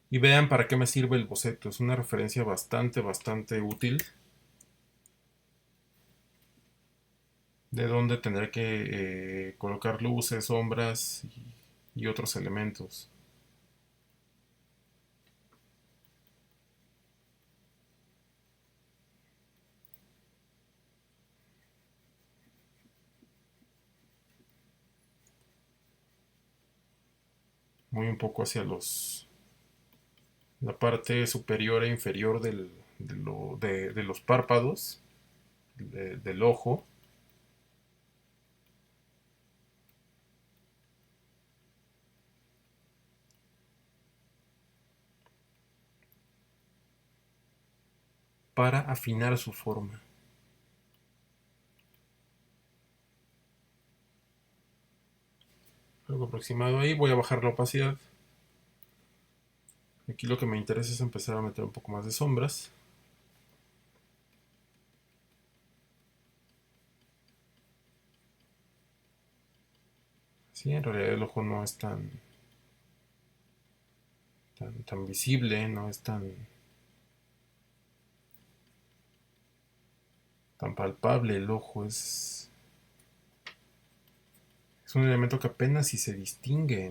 Speaker 1: Y vean para qué me sirve el boceto. Es una referencia bastante útil de dónde tendré que colocar luces, sombras y otros elementos. Voy un poco hacia la parte superior e inferior de los párpados, del ojo. Para afinar su forma. Algo aproximado ahí. Voy a bajar la opacidad. Aquí lo que me interesa es empezar a meter un poco más de sombras. Sí, en realidad el ojo no es tan visible, no es tan tan palpable. El ojo es un elemento que apenas si se distingue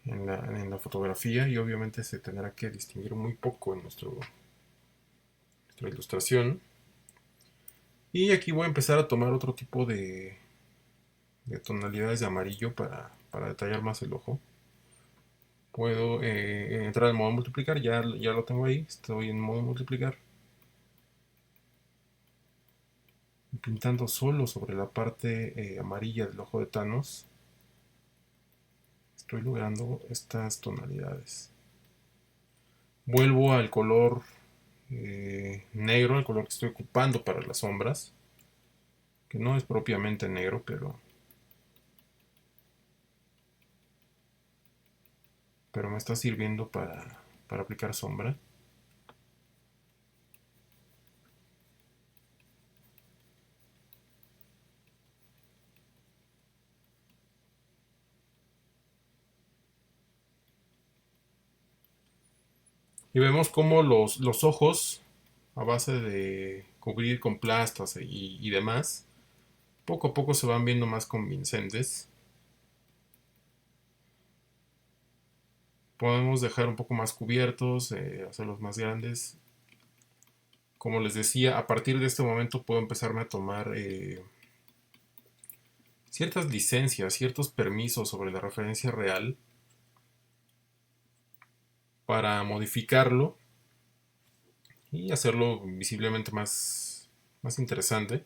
Speaker 1: en la fotografía, y obviamente se tendrá que distinguir muy poco en nuestra ilustración. Y aquí voy a empezar a tomar otro tipo de tonalidades de amarillo para detallar más el ojo. Puedo entrar en modo multiplicar, ya lo tengo ahí, estoy en modo multiplicar. Pintando solo sobre la parte amarilla del ojo de Thanos, estoy logrando estas tonalidades. Vuelvo al color negro, el color que estoy ocupando para las sombras, que no es propiamente negro, pero me está sirviendo para aplicar sombra. Y vemos cómo los ojos, a base de cubrir con plastas y demás, poco a poco se van viendo más convincentes. Podemos dejar un poco más cubiertos, hacerlos más grandes. Como les decía, a partir de este momento puedo empezarme a tomar ciertas licencias, ciertos permisos sobre la referencia real para modificarlo y hacerlo visiblemente más interesante.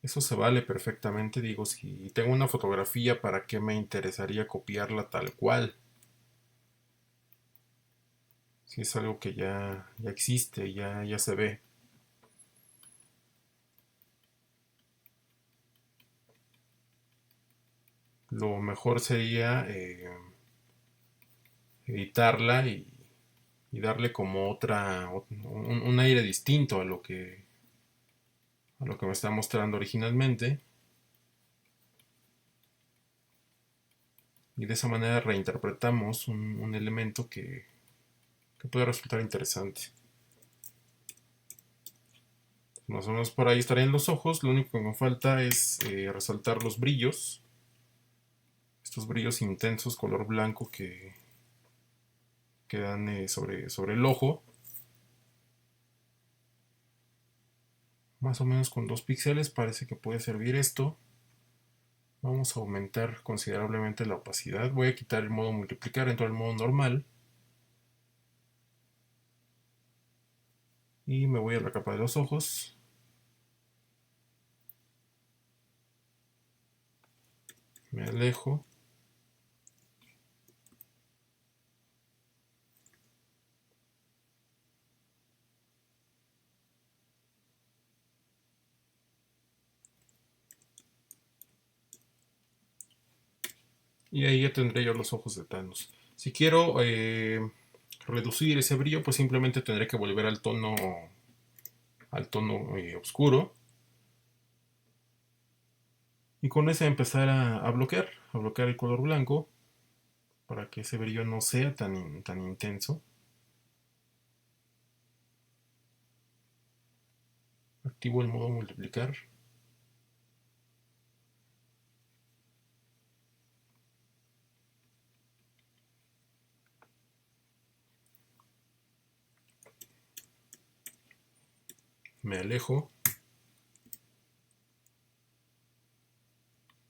Speaker 1: Eso se vale perfectamente. Digo, si tengo una fotografía, ¿para qué me interesaría copiarla tal cual? Si es algo que ya existe, ya se ve. Lo mejor sería editarla y darle como un aire distinto a lo que me está mostrando originalmente. Y de esa manera reinterpretamos un elemento que puede resultar interesante. Más o menos por ahí estarían los ojos. Lo único que me falta es resaltar los brillos. Estos brillos intensos color blanco que dan sobre el ojo. Más o menos con 2 píxeles parece que puede servir esto. Vamos a aumentar considerablemente la opacidad. Voy a quitar el modo multiplicar, entro al modo normal. Y me voy a la capa de los ojos. Me alejo. Y ahí ya tendré yo los ojos de Thanos. Si quiero reducir ese brillo, pues simplemente tendré que volver al tono oscuro. Y con ese empezar a bloquear el color blanco para que ese brillo no sea tan intenso. Activo el modo multiplicar. Me alejo.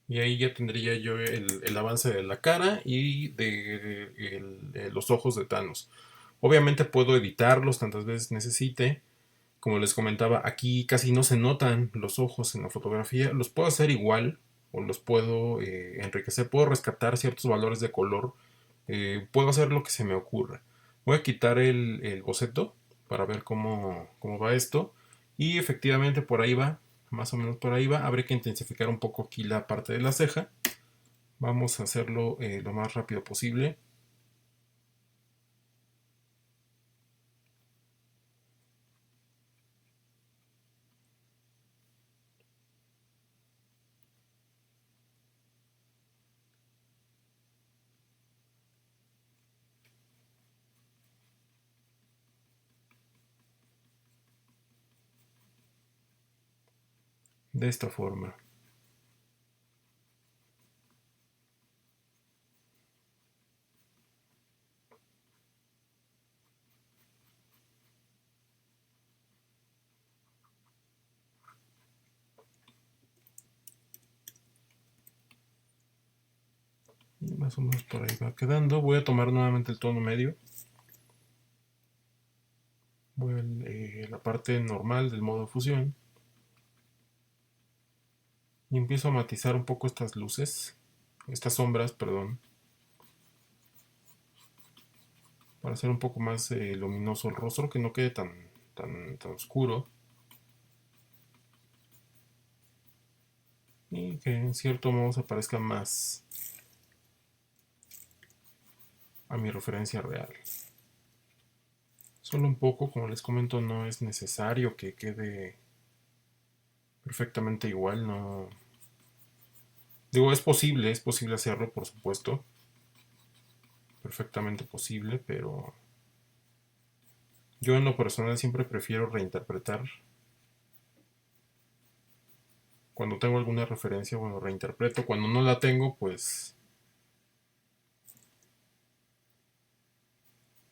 Speaker 1: Y ahí ya tendría yo el avance de la cara y de los ojos de Thanos. Obviamente puedo editarlos tantas veces necesite. Como les comentaba, aquí casi no se notan los ojos en la fotografía. Los puedo hacer igual o los puedo enriquecer. Puedo rescatar ciertos valores de color. Puedo hacer lo que se me ocurra. Voy a quitar el boceto para ver cómo va esto. Y efectivamente por ahí va. Más o menos por ahí va. Habré que intensificar un poco aquí la parte de la ceja. Vamos a hacerlo lo más rápido posible. de esta forma. Y más o menos por ahí va quedando. Voy a tomar nuevamente el tono medio. Voy a la parte normal del modo de fusión. Y empiezo a matizar un poco estas luces. Estas sombras, perdón. Para hacer un poco más luminoso el rostro. Que no quede tan oscuro. Y que en cierto modo se parezca más a mi referencia real. Solo un poco, como les comento, no es necesario que quede perfectamente igual, no. Digo, es posible hacerlo, por supuesto. Perfectamente posible, pero yo en lo personal siempre prefiero reinterpretar. Cuando tengo alguna referencia, bueno, reinterpreto. Cuando no la tengo, pues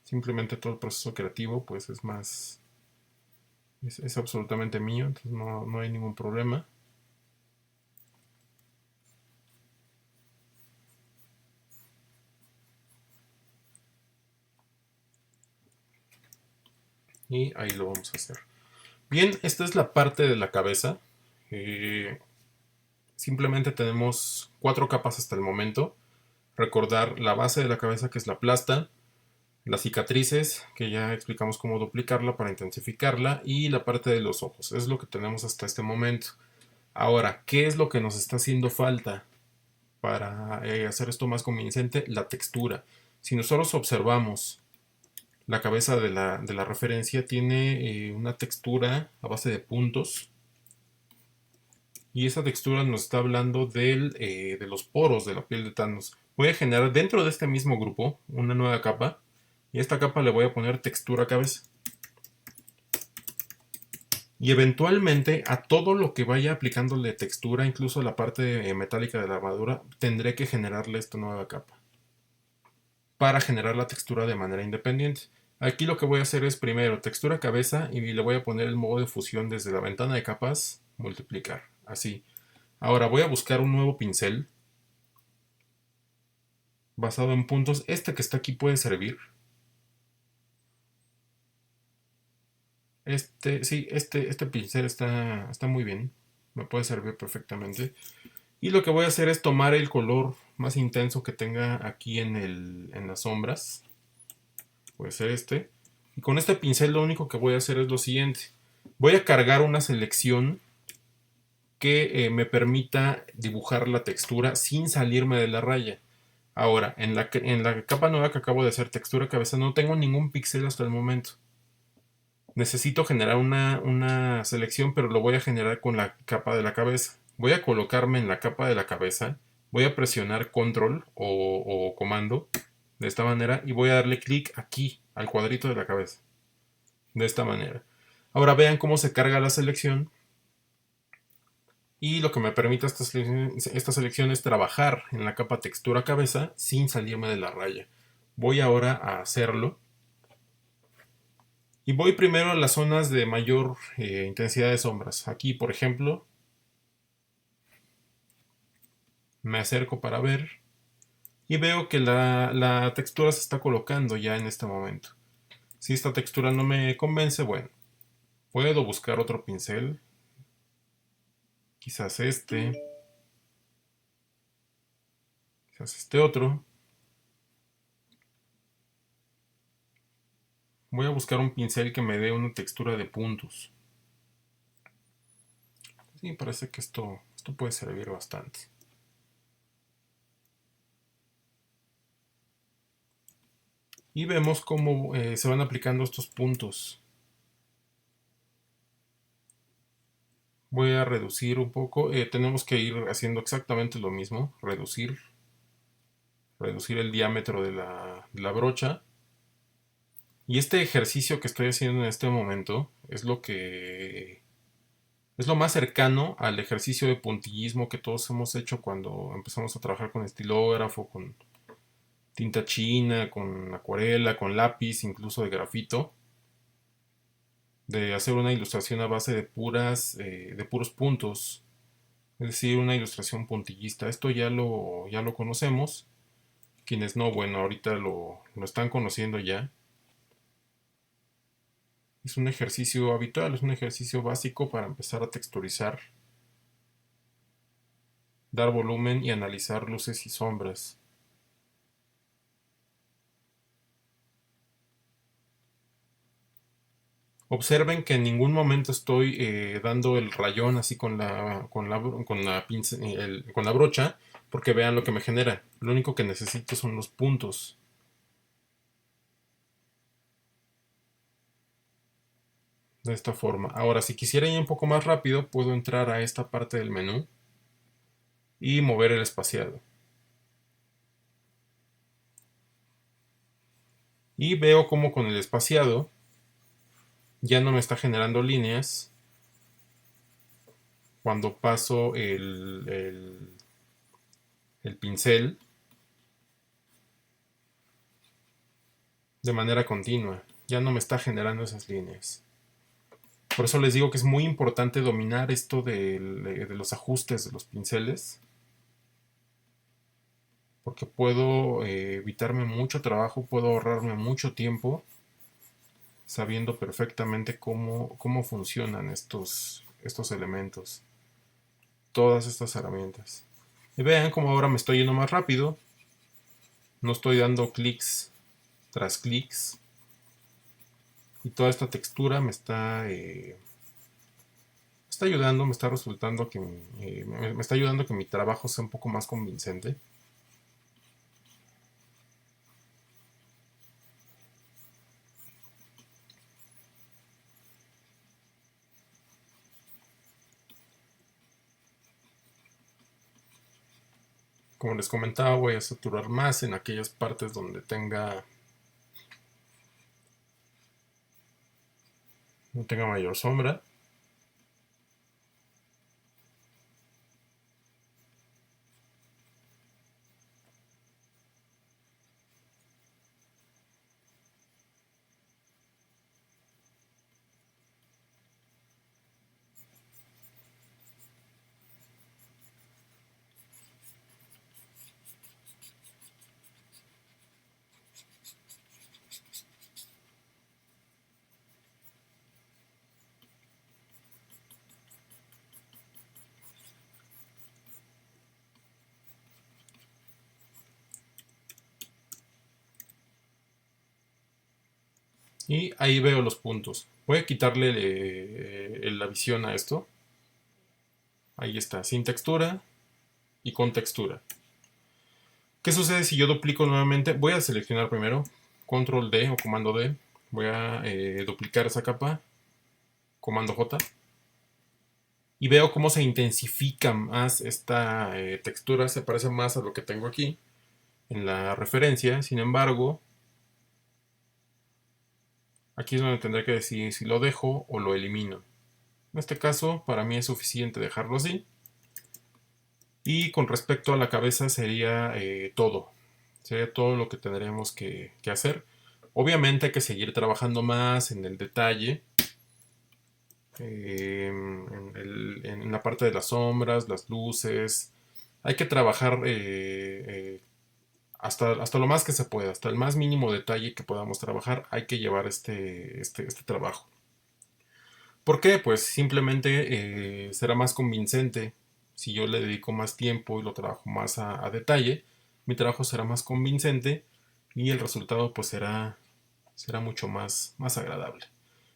Speaker 1: simplemente todo el proceso creativo, pues es más, es absolutamente mío, entonces no hay ningún problema. Y ahí lo vamos a hacer. Bien, esta es la parte de la cabeza. Simplemente tenemos 4 capas hasta el momento. Recordar la base de la cabeza, que es la plasta, las cicatrices, que ya explicamos cómo duplicarla para intensificarla, y la parte de los ojos. Es lo que tenemos hasta este momento. Ahora, ¿qué es lo que nos está haciendo falta para hacer esto más convincente? La textura. Si nosotros observamos la cabeza de la referencia, tiene una textura a base de puntos. Y esa textura nos está hablando de los poros de la piel de Thanos. Voy a generar dentro de este mismo grupo una nueva capa. Y a esta capa le voy a poner textura cabeza. Y eventualmente a todo lo que vaya aplicándole textura, incluso la parte metálica de la armadura, tendré que generarle esta nueva capa. Para generar la textura de manera independiente. Aquí lo que voy a hacer es primero textura cabeza y le voy a poner el modo de fusión desde la ventana de capas, multiplicar, así. Ahora voy a buscar un nuevo pincel basado en puntos. Este que está aquí puede servir. Sí, este pincel está muy bien. Me puede servir perfectamente. Y lo que voy a hacer es tomar el color más intenso que tenga aquí en las sombras. Puede ser este. Y con este pincel lo único que voy a hacer es lo siguiente. Voy a cargar una selección que me permita dibujar la textura sin salirme de la raya. Ahora, en la capa nueva que acabo de hacer, textura cabeza, no tengo ningún píxel hasta el momento. Necesito generar una selección, pero lo voy a generar con la capa de la cabeza. Voy a colocarme en la capa de la cabeza, voy a presionar control o comando de esta manera y voy a darle clic aquí al cuadrito de la cabeza. De esta manera. Ahora vean cómo se carga la selección. Y lo que me permite esta selección es trabajar en la capa textura cabeza sin salirme de la raya. Voy ahora a hacerlo. Y voy primero a las zonas de mayor intensidad de sombras. Aquí, por ejemplo, me acerco para ver. Y veo que la textura se está colocando ya en este momento. Si esta textura no me convence, bueno, puedo buscar otro pincel. Quizás quizás este otro. Voy a buscar un pincel que me dé una textura de puntos. Sí, parece que esto puede servir bastante. Y vemos cómo se van aplicando estos puntos. Voy a reducir un poco. Tenemos que ir haciendo exactamente lo mismo. Reducir el diámetro de la brocha. Y este ejercicio que estoy haciendo en este momento es lo que Es lo más cercano al ejercicio de puntillismo que todos hemos hecho cuando empezamos a trabajar con estilógrafo, con tinta china, con acuarela, con lápiz, incluso de grafito, de hacer una ilustración a base de puros puntos, es decir, una ilustración puntillista. Esto ya lo conocemos. Quienes no, bueno, ahorita lo están conociendo ya. Es un ejercicio habitual, es un ejercicio básico para empezar a texturizar, dar volumen y analizar luces y sombras. Observen que en ningún momento estoy dando el rayón así con la brocha, porque vean lo que me genera. Lo único que necesito son los puntos. De esta forma. Ahora, si quisiera ir un poco más rápido, puedo entrar a esta parte del menú y mover el espaciado. Y veo como con el espaciado ya no me está generando líneas cuando paso el pincel de manera continua. Ya no me está generando esas líneas. Por eso les digo que es muy importante dominar esto de los ajustes de los pinceles, porque puedo evitarme mucho trabajo, puedo ahorrarme mucho tiempo sabiendo perfectamente cómo funcionan estos elementos, todas estas herramientas. Y vean cómo ahora me estoy yendo más rápido, no estoy dando clics tras clics, y toda esta textura me está ayudando, me está resultando que me está ayudando a que mi trabajo sea un poco más convincente. Como les comentaba, voy a saturar más en aquellas partes donde no tenga mayor sombra. Y ahí veo los puntos. Voy a quitarle la visión a esto. Ahí está, sin textura y con textura. ¿Qué sucede si yo duplico nuevamente? Voy a seleccionar primero, control D o comando D. Voy a duplicar esa capa, comando J. Y veo cómo se intensifica más esta textura, se parece más a lo que tengo aquí en la referencia. Sin embargo, aquí es donde tendré que decidir si lo dejo o lo elimino. En este caso, para mí es suficiente dejarlo así. Y con respecto a la cabeza sería todo. Sería todo lo que tendríamos que hacer. Obviamente hay que seguir trabajando más en el detalle. En la parte de las sombras, las luces. Hay que trabajar hasta lo más que se pueda. Hasta el más mínimo detalle que podamos trabajar. Hay que llevar este trabajo. ¿Por qué? Pues simplemente será más convincente si yo le dedico más tiempo y lo trabajo más a detalle. Mi trabajo será más convincente y el resultado pues será mucho más agradable.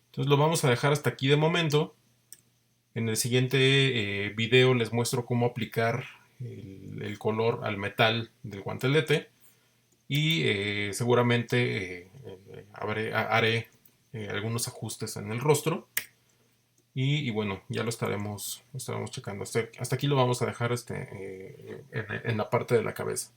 Speaker 1: Entonces lo vamos a dejar hasta aquí de momento. En el siguiente video les muestro cómo aplicar el color al metal del guantelete y seguramente haré algunos ajustes en el rostro. Y bueno, ya lo estaremos checando. Hasta aquí lo vamos a dejar en la parte de la cabeza.